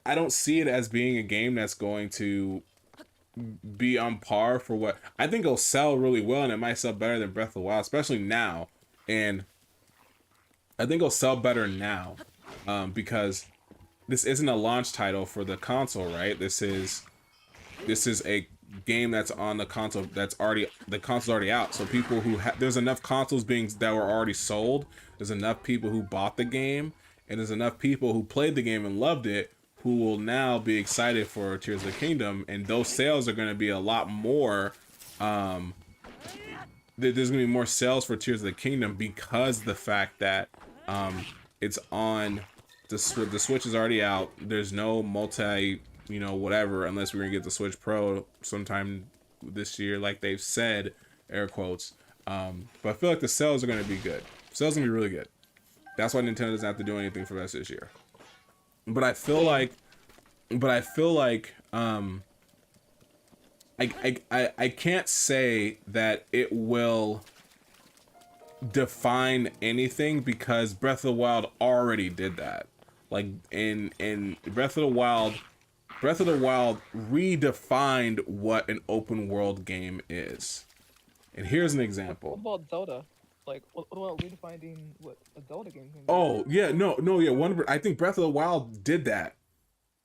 I don't see it as being a game that's going to be on par for what... I think it'll sell really well, and it might sell better than Breath of the Wild, especially now. And I think it'll sell better now because this isn't a launch title for the console, right? This is a game that's on the console the console's already out. So people who there's enough consoles that were already sold. There's enough people who bought the game, and there's enough people who played the game and loved it who will now be excited for Tears of the Kingdom, and those sales are going to be a lot more. There's going to be more sales for Tears of the Kingdom because the fact that it's on the Switch is already out. There's no multi, whatever, unless we're gonna get the Switch Pro sometime this year, like they've said, air quotes. But I feel like the sales are gonna be good. Sales are gonna be really good. That's why Nintendo doesn't have to do anything for us this year. But I feel like I can't say that it will define anything because Breath of the Wild already did that. Like in Breath of the Wild redefined what an open world game is. And here's an example. What about Zelda? Like, what about redefining what a Zelda game can be? Oh, yeah, no, yeah. I think Breath of the Wild did that.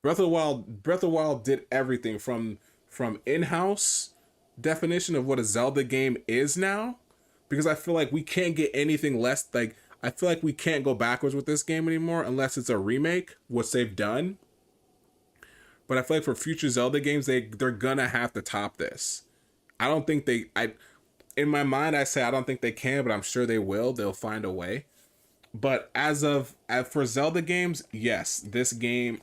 Breath of the Wild did everything from in-house definition of what a Zelda game is now, because I feel like we can't get anything less. Like, I feel like we can't go backwards with this game anymore unless it's a remake, which they've done. But I feel like for future Zelda games, they're gonna have to top this. I don't think in my mind, I say I don't think they can, but I'm sure they will. They'll find a way. But as for Zelda games, yes, this game,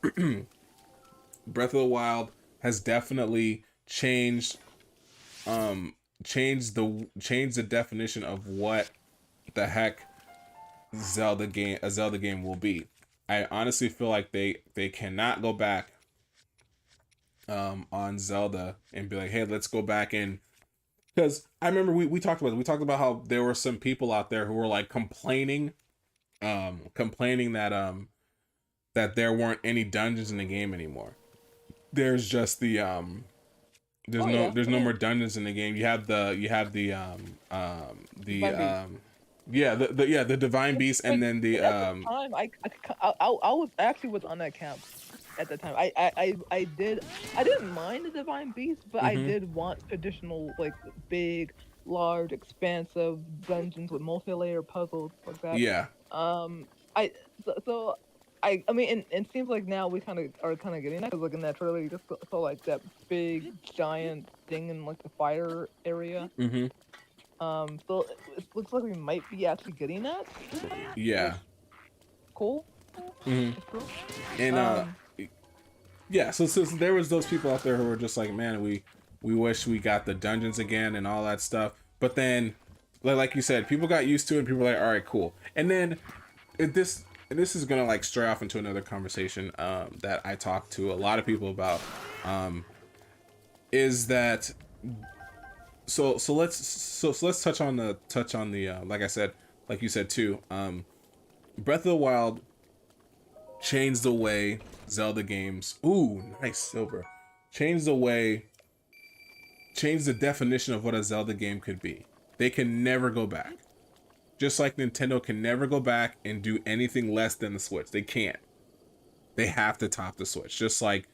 Breath of the Wild, has definitely changed the definition of what the heck a Zelda game will be. I honestly feel like they cannot go back on Zelda and be like, hey, let's go back in, because I remember we talked about it. We talked about how there were some people out there who were like complaining that that there weren't any dungeons in the game anymore. There's just the there's no more dungeons in the game. You have the divine beast, and then the At the time, I was actually on that camp at the time. I didn't mind the divine beast, but I did want traditional, like, big, large, expansive dungeons with multi-layer puzzles like that. Yeah. I mean, it seems like now we are getting that, because like in that trailer, you just saw like that big giant thing in like the fire area. So it looks like we might be actually getting that. Yeah. Cool. And yeah, so there was those people out there who were just like, man, we wish we got the dungeons again and all that stuff. But then, like you said, people got used to it, and people were like, all right, cool. And then this is gonna like stray off into another conversation that I talked to a lot of people about, is that so let's touch on the like I said, like you said too, Breath of the Wild changed the way Zelda games, ooh, nice silver, changed the definition of what a Zelda game could be. They can never go back. Just like Nintendo can never go back and do anything less than the Switch. They can't. They have to top the Switch. Just like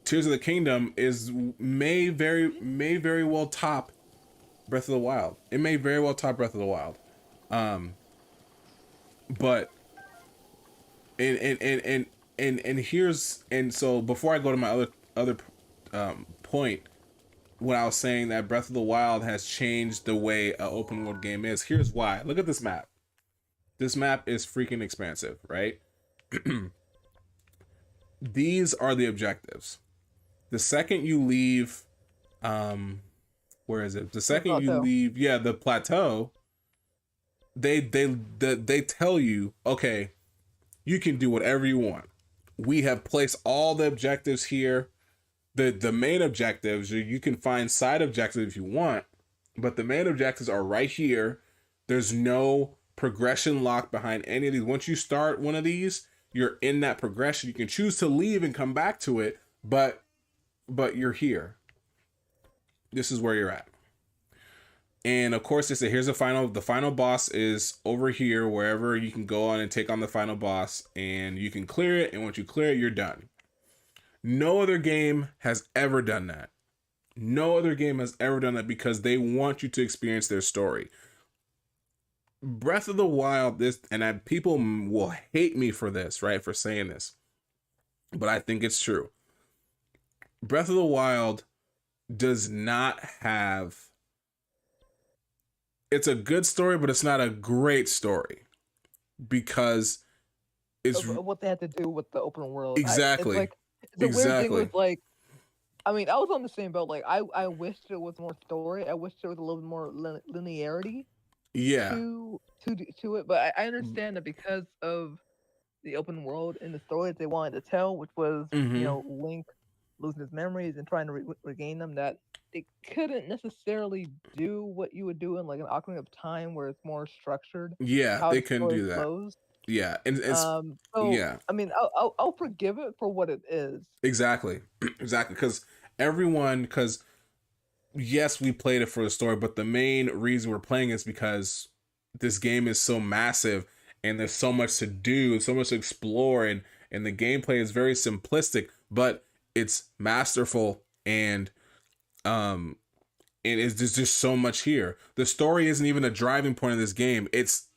Tears of the Kingdom may very well top Breath of the Wild. It may very well top Breath of the Wild. But so before I go to my other point, when I was saying that Breath of the Wild has changed the way an open world game is, here's why. Look at this map. This map is freaking expansive, right? These are the objectives. The second you leave, where is it? The second you leave, the plateau, they tell you, okay, you can do whatever you want. We have placed all the objectives here. The main objectives, you can find side objectives if you want, but the main objectives are right here. There's no progression lock behind any of these. Once you start one of these, you're in that progression. You can choose to leave and come back to it, but you're here. This is where you're at. And of course, they say here's the final boss is over here, wherever you can go on and take on the final boss, and you can clear it, and once you clear it, you're done. No other game has ever done that. No other game has ever done that, because they want you to experience their story. Breath of the Wild, people will hate me for this, right? For saying this. But I think it's true. Breath of the Wild does not have... It's a good story, but it's not a great story. Because it's... What they had to do with the open world. Exactly. The weird thing was, like, I mean, I was on the same boat. Like, I wished there was more story. I wished there was a little bit more linearity. Yeah. To it, but I understand that because of the open world and the story that they wanted to tell, which was Link losing his memories and trying to regain them, that they couldn't necessarily do what you would do in like an Ocarina of Time, where it's more structured. Yeah, they couldn't do that. Flows. Yeah, I mean, I'll forgive it for what it is. Exactly, because yes, we played it for the story, but the main reason we're playing is because this game is so massive and there's so much to do, so much to explore, and and the gameplay is very simplistic, but it's masterful, and there's just so much here. The story isn't even a driving point of this game. It's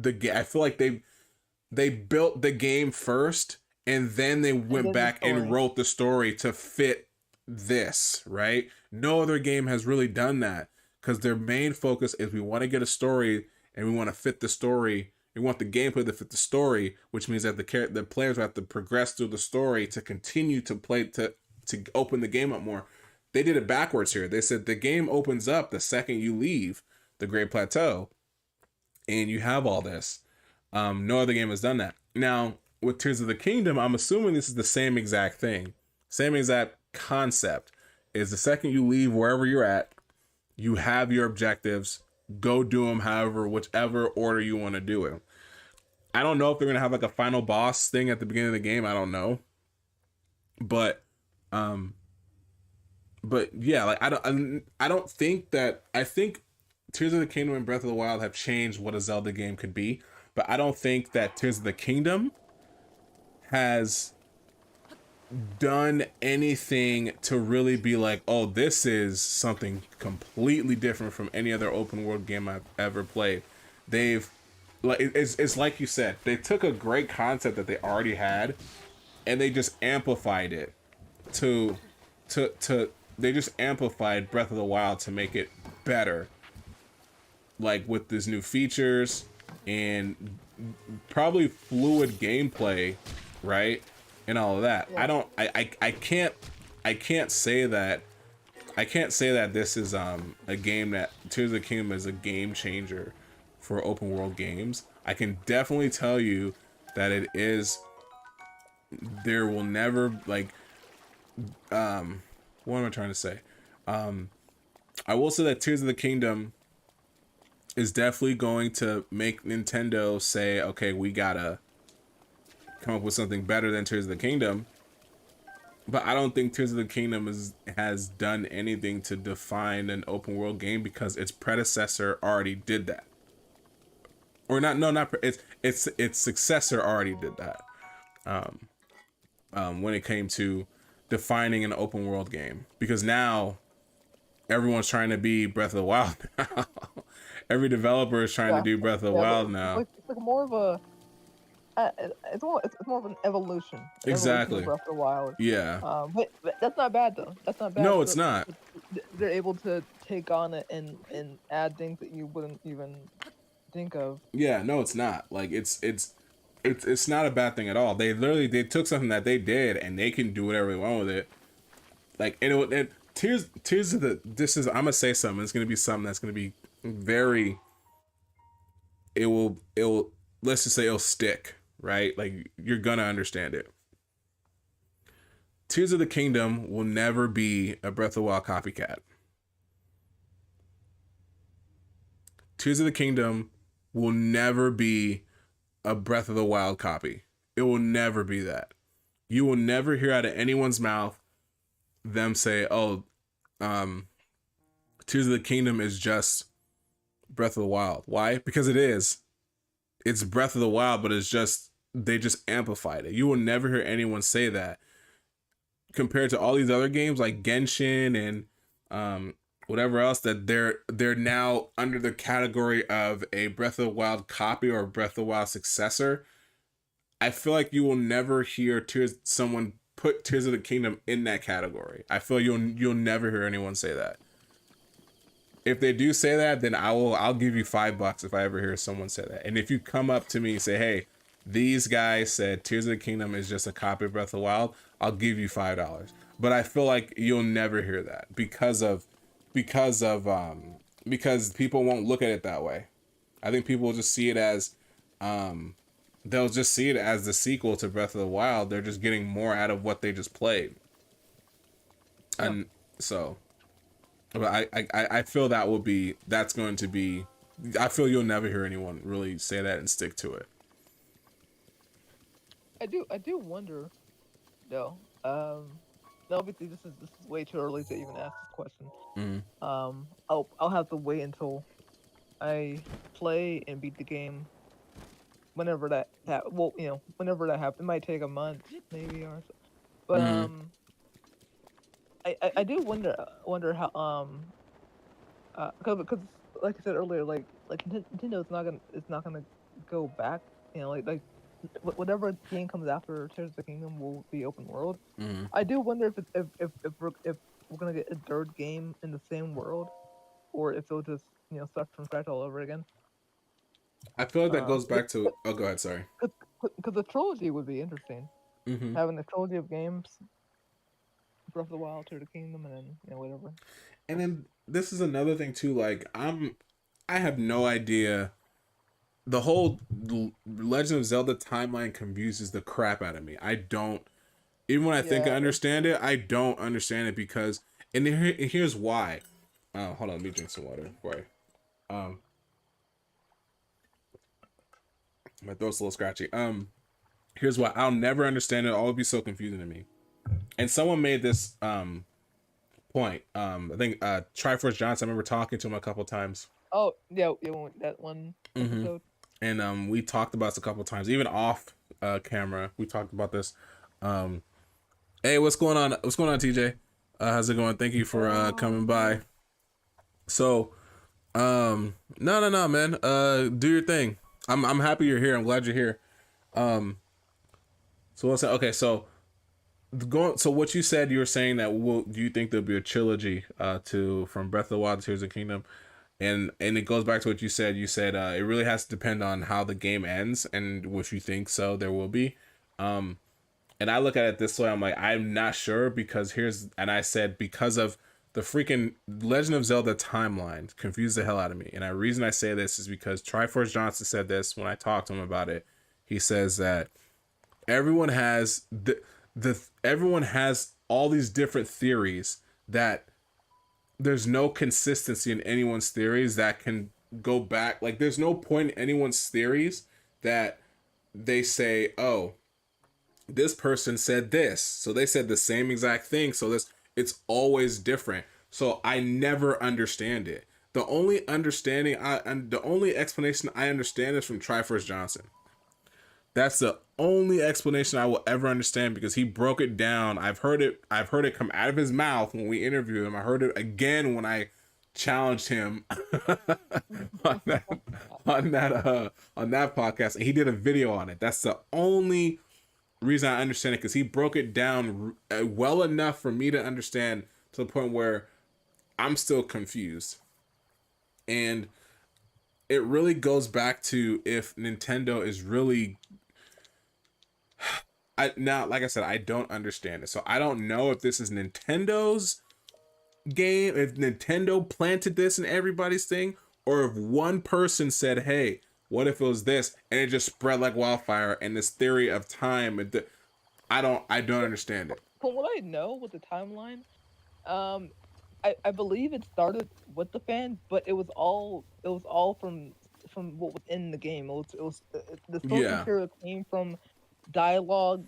I feel like they built the game first, and then they went back and wrote the story to fit this, right? No other game has really done that, because their main focus is we want to get a story and we want to fit the story. We want the gameplay to fit the story, which means that the players have to progress through the story to continue to play, to open the game up more. They did it backwards here. They said the game opens up the second you leave the Great Plateau, and you have all this. No other game has done that. Now, with Tears of the Kingdom, I'm assuming this is the same exact thing. Same exact concept. Is the second you leave wherever you're at, you have your objectives. Go do them whichever order you want to do it. I don't know if they're going to have like a final boss thing at the beginning of the game. I don't know. But yeah, like I don't think that, I think Tears of the Kingdom and Breath of the Wild have changed what a Zelda game could be, but I don't think that Tears of the Kingdom has done anything to really be like, oh, this is something completely different from any other open world game I've ever played. They've, like, it's like you said, they took a great concept that they already had, and they just amplified it they just amplified Breath of the Wild to make it better, like with these new features and probably fluid gameplay, right, and all of that. Yeah. I can't say that this is a game that Tears of the Kingdom is a game changer for open world games. I can definitely tell you that it is. There will never, like, what am I trying to say? I will say that Tears of the Kingdom is definitely going to make Nintendo say, okay, we gotta come up with something better than Tears of the Kingdom. But I don't think Tears of the Kingdom has done anything to define an open world game, because its predecessor already did that. Or its successor already did that. When it came to defining an open world game, because now everyone's trying to be Breath of the Wild now. Every developer is trying to do Breath of the Wild now. It's like more of a it's more of an evolution. Exactly. Evolution of Breath of the Wild. Yeah. But that's not bad though. That's not bad. No, it's not. They're able to take on it and add things that you wouldn't even think of. Yeah, no, it's not. Like it's not a bad thing at all. They took something that they did and they can do whatever they want with it. Like, and Tears of the, I'm gonna say something. It's gonna be something that's gonna be very. It will. Let's just say it'll stick, right? Like, you're gonna understand it. Tears of the Kingdom will never be a Breath of the Wild copycat. Tears of the Kingdom will never be a Breath of the Wild copy. It will never be that. You will never hear out of anyone's mouth them say, oh, Tears of the Kingdom is just Breath of the Wild. Why? Because it is. It's Breath of the Wild, but they just amplified it. You will never hear anyone say that. Compared to all these other games like Genshin and whatever else, that they're now under the category of a Breath of the Wild copy or a Breath of the Wild successor. I feel like you will never hear someone put Tears of the Kingdom in that category. I feel you'll never hear anyone say that. If they do say that, then I'll give you $5 if I ever hear someone say that. And if you come up to me and say, hey, these guys said Tears of the Kingdom is just a copy of Breath of the Wild, I'll give you $5. But I feel like you'll never hear that because people won't look at it that way. I think people will just see it as they'll just see it as the sequel to Breath of the Wild. They're just getting more out of what they just played. Yeah. And so, but I feel that's going to be, I feel you'll never hear anyone really say that and stick to it. I do wonder though. Obviously this is way too early to even ask this question. Mm-hmm. I'll have to wait until I play and beat the game whenever well, whenever that happens, it might take a month maybe or so. But Mhm. I do wonder how because like I said earlier, like Nintendo is not gonna go back. Like whatever game comes after Tears of the Kingdom will be open world. Mhm. I do wonder if we're gonna get a third game in the same world, or if it'll just start from scratch all over again. I feel like that goes Because back to. Oh, go ahead. Sorry. a trilogy would be interesting. Mhm. Having a trilogy of games, Breath of the Wild, Tears of the Kingdom, and then whatever. And then this is another thing too. Like I have no idea. The whole Legend of Zelda timeline confuses the crap out of me. I don't. Even when I think I Yeah, understand it, I don't understand it because. And here's why. Hold on. Let me drink some water before I. My throat's a little scratchy. Here's why. I'll never understand it. It'll always be so confusing to me. And someone made this point. I think Triforce Johnson. I remember talking to him a couple times. oh yeah, that one Mm-hmm. episode. And we talked about this a couple times, even off camera. We talked about this. Hey, what's going on? What's going on, TJ? How's it going? Thank you for coming by. So, no, man. Do your thing. I'm happy you're here. I'm glad you're here. So what's that? Okay, so So what you said, you were saying that do you think there'll be a trilogy from Breath of the Wild to Tears of the Kingdom? And it goes back to what you said. You said it really has to depend on how the game ends and what you think. So there will be. And I look at it this way. I'm like, I'm not sure and I said because of the freaking Legend of Zelda timeline confused the hell out of me. And the reason I say this is because Triforce Johnson said this when I talked to him about it. He says that everyone has everyone has all these different theories that there's no consistency in anyone's theories that can go back. Like there's no point in anyone's theories that they say, oh, this person said this, so they said the same exact thing, so it's always different. So I never understand it. The only explanation I understand is from Triforce Johnson. That's the only explanation I will ever understand because he broke it down. I've heard it come out of his mouth when we interviewed him. I heard it again when I challenged him on that podcast, and he did a video on it. That's the only reason I understand it, because he broke it down well enough for me to understand, to the point where I'm still confused. And it really goes back to if Nintendo is really like I said, I don't understand it. So I don't know if this is Nintendo's game, if Nintendo planted this in everybody's thing, or if one person said, hey, what if it was this, and it just spread like wildfire, and this theory of time, I don't understand it. From what I know with the timeline, I believe it started with the fans, but it was all from what was in the game. It was the source material came from dialogue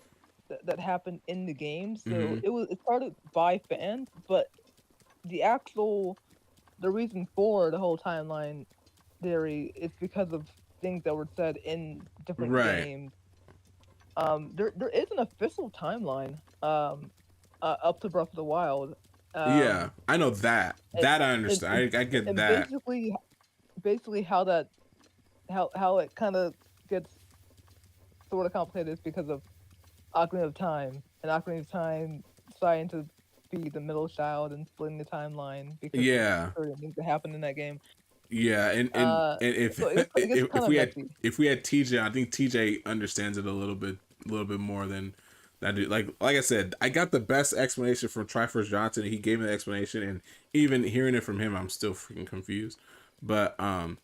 that happened in the game. So it started by fans, but the reason for the whole timeline theory is because of things that were said in different games. There is an official timeline up to Breath of the Wild. Yeah, I know that. That I understand. I get that. Basically how it kind of gets sort of complicated is because of Ocarina of Time, and Ocarina of Time deciding to be the middle child and splitting the timeline because of certain things that happened in that game. Yeah, and if so if we had TJ, I think TJ understands it a little bit more than that. Like I said, I got the best explanation from Triforce Johnson. He gave me the explanation, and even hearing it from him, I'm still freaking confused. But you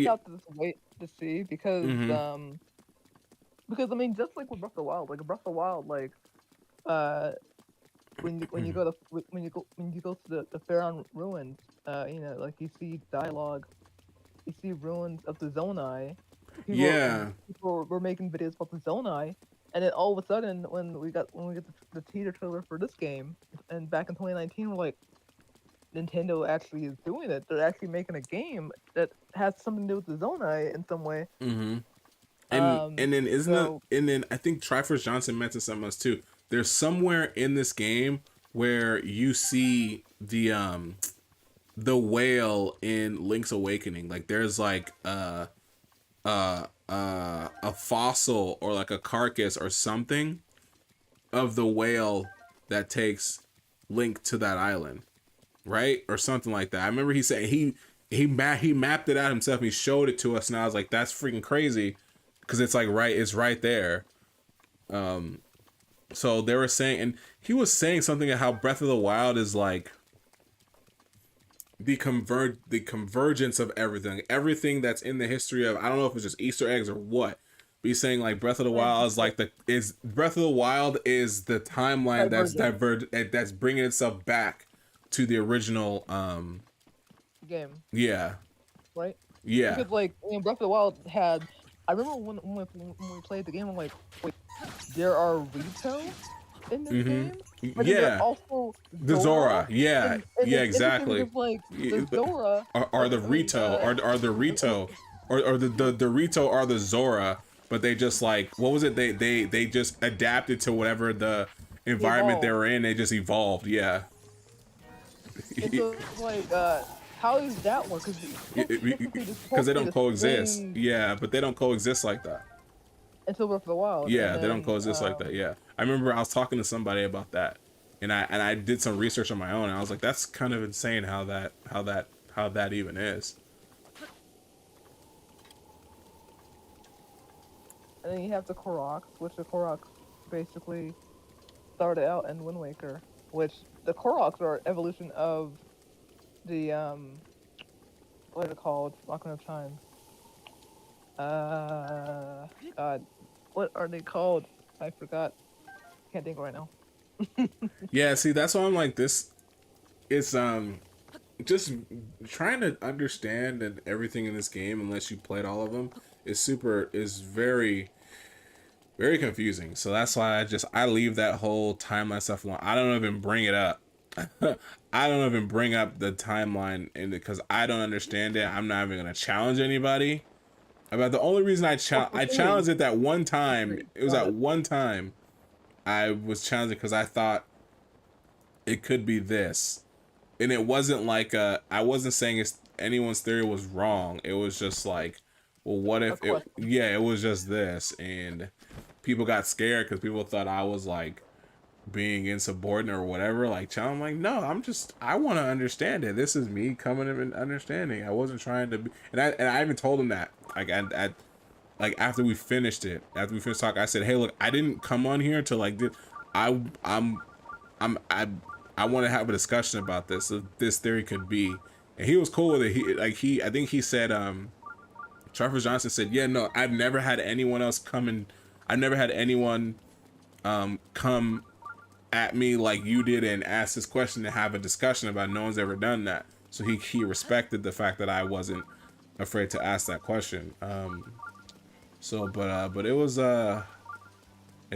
have to just wait to see because I mean, just like with Breath of the Wild, when you go to the Pharaoh ruins, like you see dialogue, you see ruins of the Zonai. People were making videos about the Zonai, and then all of a sudden, when we get the teaser trailer for this game, and back in 2019, we're like, Nintendo actually is doing it. They're actually making a game that has something to do with the Zonai in some way. And then isn't So it, and then I think Triforce Johnson mentioned something else too. There's somewhere in this game where you see the whale in Link's Awakening. Like there's like a fossil or like a carcass or something of the whale that takes Link to that island, right? Or something like that. I remember he said he mapped it out himself. He showed it to us, and I was like, that's freaking crazy, because it's like it's right there. So they were saying, and he was saying something about how Breath of the Wild is like the convergence of everything that's in the history of, I don't know if it's just Easter eggs or what. But he's saying like Breath of the Wild is like Breath of the Wild is the timeline that's bringing itself back to the original game, yeah. right? Yeah. Because like Breath of the Wild had, I remember when we played the game, I'm like, wait, there are Rito in this game, but then there are also the Zora. Yeah, and yeah, it's exactly. because, like the Zora are the Rito, are the Rito, or the Rito are the Zora, but they just like, what was it? They just adapted to whatever the environment they were in. They just evolved. Yeah. And so it's like, how does that work? Because they don't coexist. Yeah, but they don't coexist like that. Until Breath of the Wild. Yeah, they don't coexist like that. Yeah, I remember I was talking to somebody about that, and I did some research on my own, and I was like, that's kind of insane how that even is. And then you have the Koroks, which the Koroks basically started out in Wind Waker, which the Koroks are evolution of the what are they called? Ocarina of Time. God, what are they called? I forgot. Can't think right now. Yeah, see, that's why I'm like, this is just trying to understand and everything in this game, unless you played all of them, is very, very confusing. So that's why I leave that whole timeline stuff alone. I don't even bring it up. I don't even bring up the timeline because I don't understand it. I'm not even gonna challenge anybody about. The only reason I challenged it that one time, it was that one time I was challenging because I thought it could be this, and it wasn't like I wasn't saying anyone's theory was wrong. It was just like, well, what if it was just this, and people got scared because people thought I was like being insubordinate or whatever. Like, I'm like, no, I want to understand it. This is me coming in and understanding. I wasn't trying to be, and I even told him that, like after we finished talking, I said, hey, look, I didn't come on here to like I want to have a discussion about this. So this theory could be, and he was cool with it. I think he said, Triforce Johnson said, yeah, no, I've never had anyone else come at me like you did and ask this question to have a discussion about. No one's ever done that. So he respected the fact that I wasn't afraid to ask that question. But it was and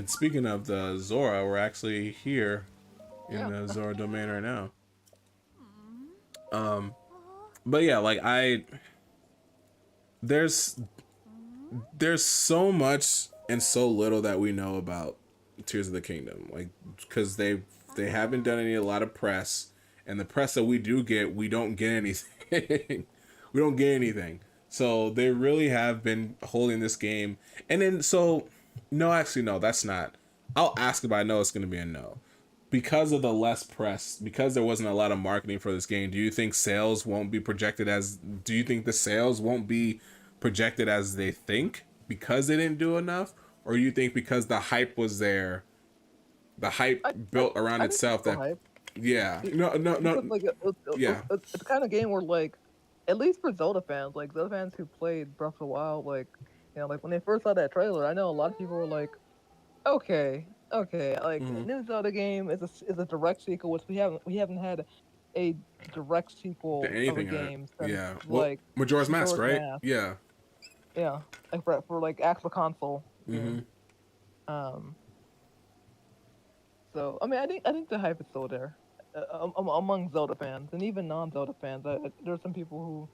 speaking of the Zora, we're actually here in the Zora domain right now. But yeah, like there's so much and so little that we know about Tears of the Kingdom, like, because they haven't done a lot of press, and the press that we do get, we don't get anything. We don't get anything. So they really have been holding this game. And then, no, that's not. I'll ask, but I know it's going to be a no. Because of the less press, because there wasn't a lot of marketing for this game, do you think sales won't be projected as, do you think the sales won't be projected as they think because they didn't do enough? Or you think because the hype was there, the hype built around itself that, hype. Yeah, no. Like, it's the kind of game where, like, at least for Zelda fans, like Zelda fans who played Breath of the Wild, like, you know, like when they first saw that trailer, I know a lot of people were like, okay, like new Zelda game is a direct sequel, which we haven't had a direct sequel to anything of a game since, like Majora's Mask, right? Mask. Yeah, like for like actual console. Mm-hmm. So I mean, I think the hype is still there among Zelda fans and even non-Zelda fans. There are some people who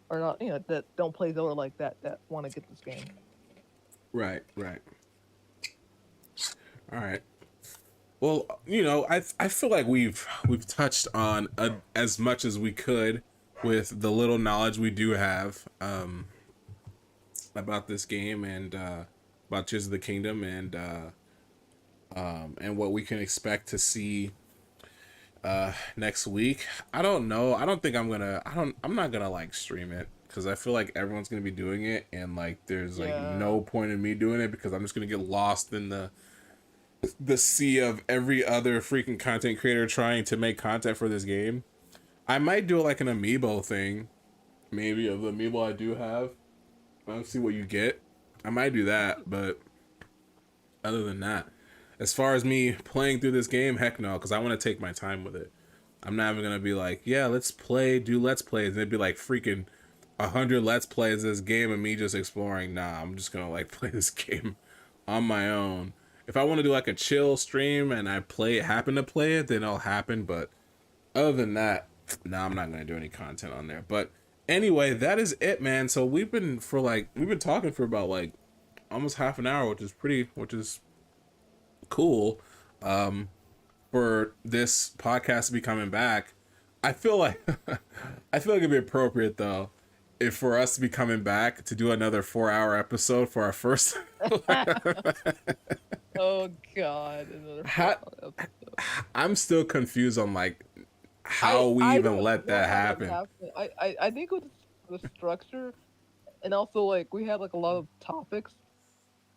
are not, that don't play Zelda like that want to get this game. Right, right. All right. Well, you know, I feel like we've touched on as much as we could with the little knowledge we do have about this game and about Tears of the Kingdom and what we can expect to see next week. I don't know. I don't think I'm not gonna like stream it because I feel like everyone's gonna be doing it and like there's like Yeah. no point in me doing it because I'm just gonna get lost in the sea of every other freaking content creator trying to make content for this game. I might do like an amiibo thing, maybe of the amiibo I do have. I'll see what you get. I might do that, but other than that, as far as me playing through this game, heck no, because I want to take my time with it. I'm not even gonna be like, yeah, let's let's plays, and it'd be like freaking 100 let's plays this game and me just exploring. Nah, I'm just gonna like play this game on my own. If I want to do like a chill stream and I happen to play it, then it'll happen. But other than that, nah, I'm not gonna do any content on there. But anyway, that is it, man. So we've been talking for about like almost half an hour, which is cool. For this podcast to be coming back, I feel like it'd be appropriate though, if for us to be coming back to do another 4-hour episode for our first. Oh God! Another How- 4 episode. I'm still confused on like how we I even don't let know that how happen. I think with the structure, and also like we had like a lot of topics,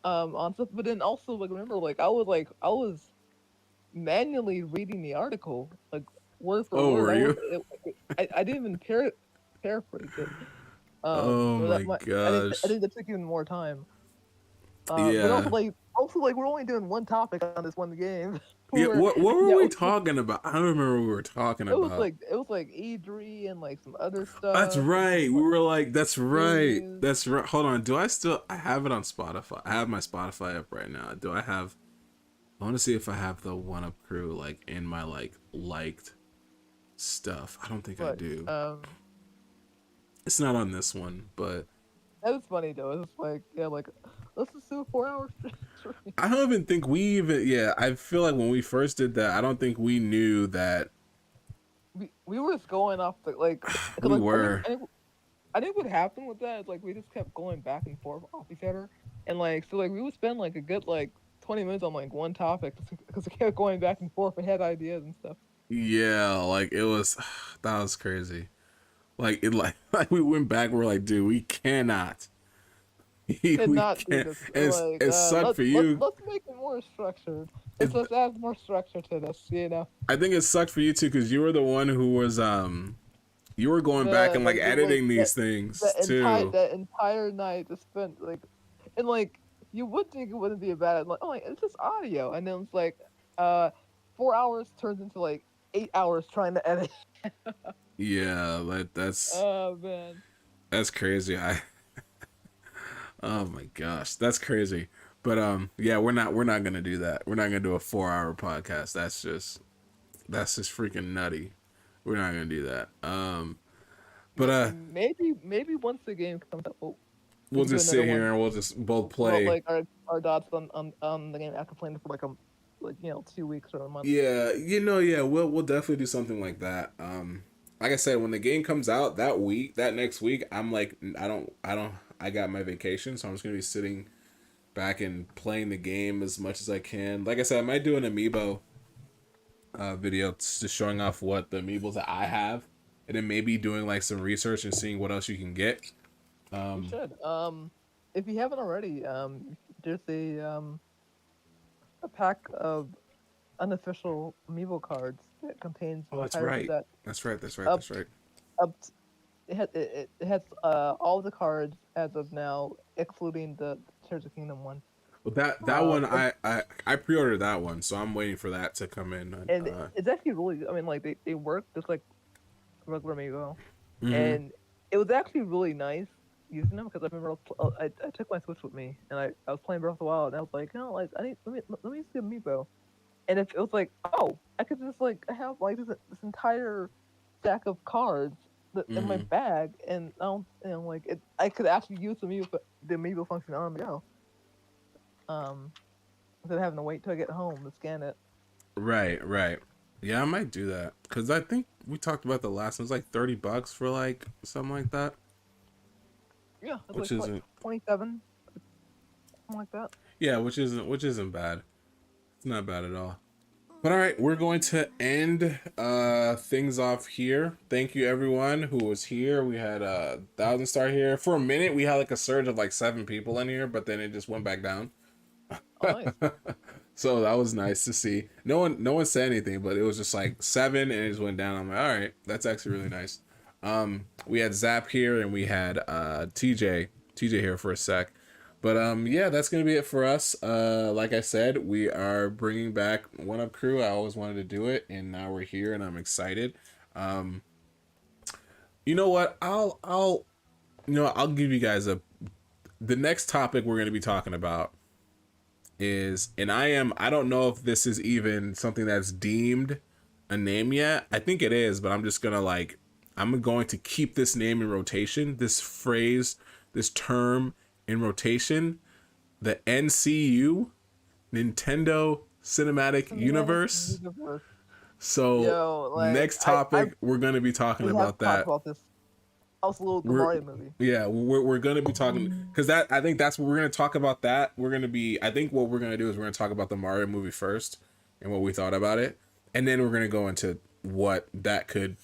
on stuff. But then also like remember like I was manually reading the article like word for Oh, word. were you? I didn't even paraphrase it. Oh so my I gosh. think that took even more time. But Yeah. also like we're only doing one topic on this one game. Yeah. We're- What were yeah, we talking about? I don't remember what we were talking It was about. like E3 and like some other That's stuff. right. We were like, that's right. Series. That's right. Hold on. I have it on Spotify. I have my Spotify up right now. I want to see if I have the One Up Crew like in my like liked stuff. I don't think I But do. um, It's not on this one, but that was funny though. It's like like let's just do a 4 hour stream. I don't even think I feel like when we first did that, I don't think we knew that We were just going off the like. 'cause, we like, were. I think what happened with that is like we just kept going back and forth off each other, and like so like we would spend like a good like 20 minutes on like one topic because we kept going back and forth and had ideas and stuff. Yeah, like it was that was crazy. Like it like we went back, we're like, dude, we cannot. We Cannot do can't. this. It sucked for you. Let's make it more structured. Let's add more structure to this. You know. I think it sucked for you too, because you were the one who was you were going back and like editing these things too. That entire night just spent like, and like you would think it wouldn't be a bad like oh like, it's just audio, and then it's like 4 hours turns into like 8 hours trying to edit. Yeah, like that's Oh man. that's crazy. Oh my gosh, that's crazy. But yeah, we're not gonna do that. We're not gonna do a 4-hour podcast. That's just freaking nutty. We're not gonna do that. But maybe once the game comes out, we'll do just sit another here one. and we'll just both well, play. like our thoughts on the game after playing it for like 2 weeks or a month. Yeah, we'll definitely do something like that. Like I said, when the game comes out that next week, I'm like, I got my vacation, so I'm just gonna be sitting back and playing the game as much as I can. Like I said, I might do an amiibo video just showing off what the amiibos that I have, and then maybe doing like some research and seeing what else you can get. You should. If you haven't already, there's a pack of unofficial amiibo cards that contains Oh, that's entire right. set. That's right. Up- That's right. It has all the cards as of now, excluding the Tears of Kingdom one. Well, that one I pre-ordered that one, so I'm waiting for that to come in. And it's actually really, I mean, like they work just like regular amiibo, and it was actually really nice using them because I remember I took my Switch with me and I was playing Breath of the Wild and I was like, like let me use the amiibo, and it was like, oh, I could just like have like this entire stack of cards in my bag, and like I could actually use the amiibo function on the go. instead of having to wait till I get home to scan it. Right, right. Yeah, I might do that because I think we talked about the last one. It was like $30 for like something like that, Yeah, it's which like isn't 27, something like that. yeah, which isn't bad. It's not bad at all. But all right, we're going to end things off here. Thank you everyone who was here. We had 1,000 star here. For a minute, we had like a surge of like 7 people in here, but then it just went back down. Oh, nice. So that was nice to see. No one said anything, but it was just like 7 and it just went down. I'm like, all right, that's actually really nice. We had Zap here and we had TJ here for a sec. But yeah, that's gonna be it for us. Like I said, we are bringing back One Up Crew. I always wanted to do it, and now we're here, and I'm excited. You know what? I'll give you guys the next topic we're gonna be talking about is, and I don't know if this is even something that's deemed a name yet. I think it is, but I'm just gonna I'm going to keep this name in rotation, this phrase, this term in rotation, the NCU, Nintendo Cinematic Universe. So Yo, next topic, we're going to be talking about that. About this. Also, the Mario movie. Yeah, we're going to be talking because I think that's what we're going to talk about. That we're going to be. I think what we're going to do is we're going to talk about the Mario movie first and what we thought about it, and then we're going to go into what that could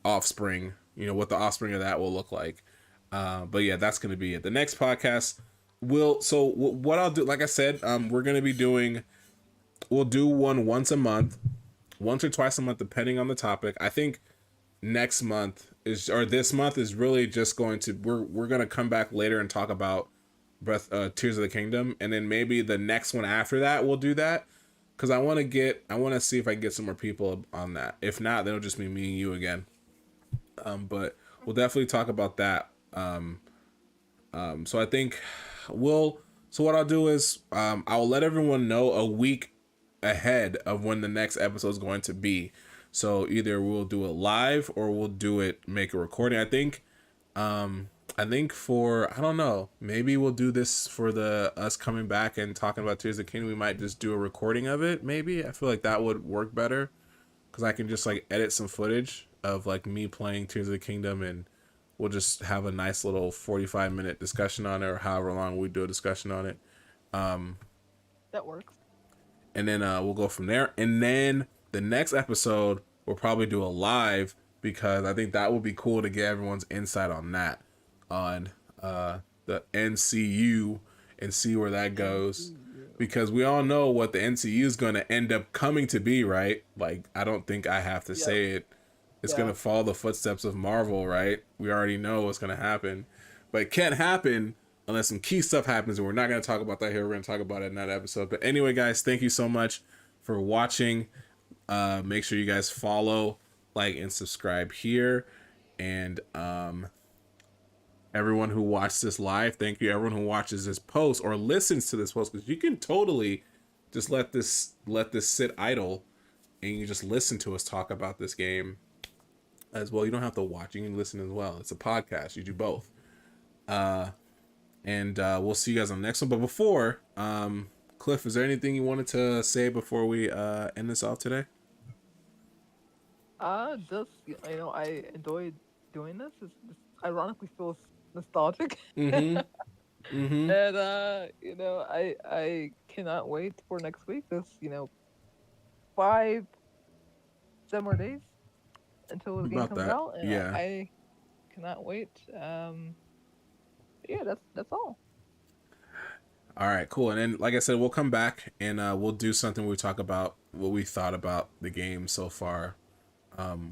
offspring. What the offspring of that will look like. But yeah, that's going to be it. The next podcast what I'll do, like I said, we're going to be we'll do one once a month, once or twice a month, depending on the topic. I think this month is really just going to, we're going to come back later and talk about Tears of the Kingdom. And then maybe the next one after that, we'll do that. Cause I want to see if I can get some more people on that. If not, then it'll just be me and you again. But we'll definitely talk about that. So I think so what I'll do is, I'll let everyone know a week ahead of when the next episode is going to be. So either we'll do it live or we'll make a recording. I think for, I don't know, maybe we'll do this for us coming back and talking about Tears of the Kingdom. We might just do a recording of it. Maybe I feel like that would work better because I can just edit some footage of me playing Tears of the Kingdom, and we'll just have a nice little 45-minute discussion on it, or however long we do a discussion on it. That works. And then we'll go from there. And then the next episode, we'll probably do a live, because I think that would be cool to get everyone's insight on that, on the NCU, and see where that goes. Because we all know what the NCU is going to end up coming to be, right? I don't think I have to say it. It's going to follow the footsteps of Marvel, right? We already know what's going to happen. But it can't happen unless some key stuff happens, and we're not going to talk about that here. We're going to talk about it in that episode. But anyway, guys, thank you so much for watching. Make sure you guys follow, like, and subscribe here. And everyone who watched this live, thank you. Everyone who watches this post or listens to this post, because you can totally just let this sit idle, and you just listen to us talk about this game as well. You don't have to watch, you can listen as well. It's a podcast, you do both. And we'll see you guys on the next one. But before, Cliff, is there anything you wanted to say before we end this off today? Just, I enjoyed doing this. It ironically feels nostalgic. Mm-hmm. Mm-hmm. And I cannot wait for next week. This 5-7 more days until the game comes out, and yeah. I cannot wait. Yeah, that's all. All right, cool. And then, like I said, we'll come back and we'll do something where we talk about what we thought about the game so far. Yeah,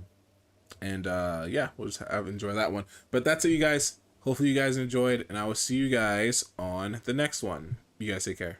we'll just enjoy that one. But that's it, you guys. Hopefully you guys enjoyed, and I will see you guys on the next one. You guys take care.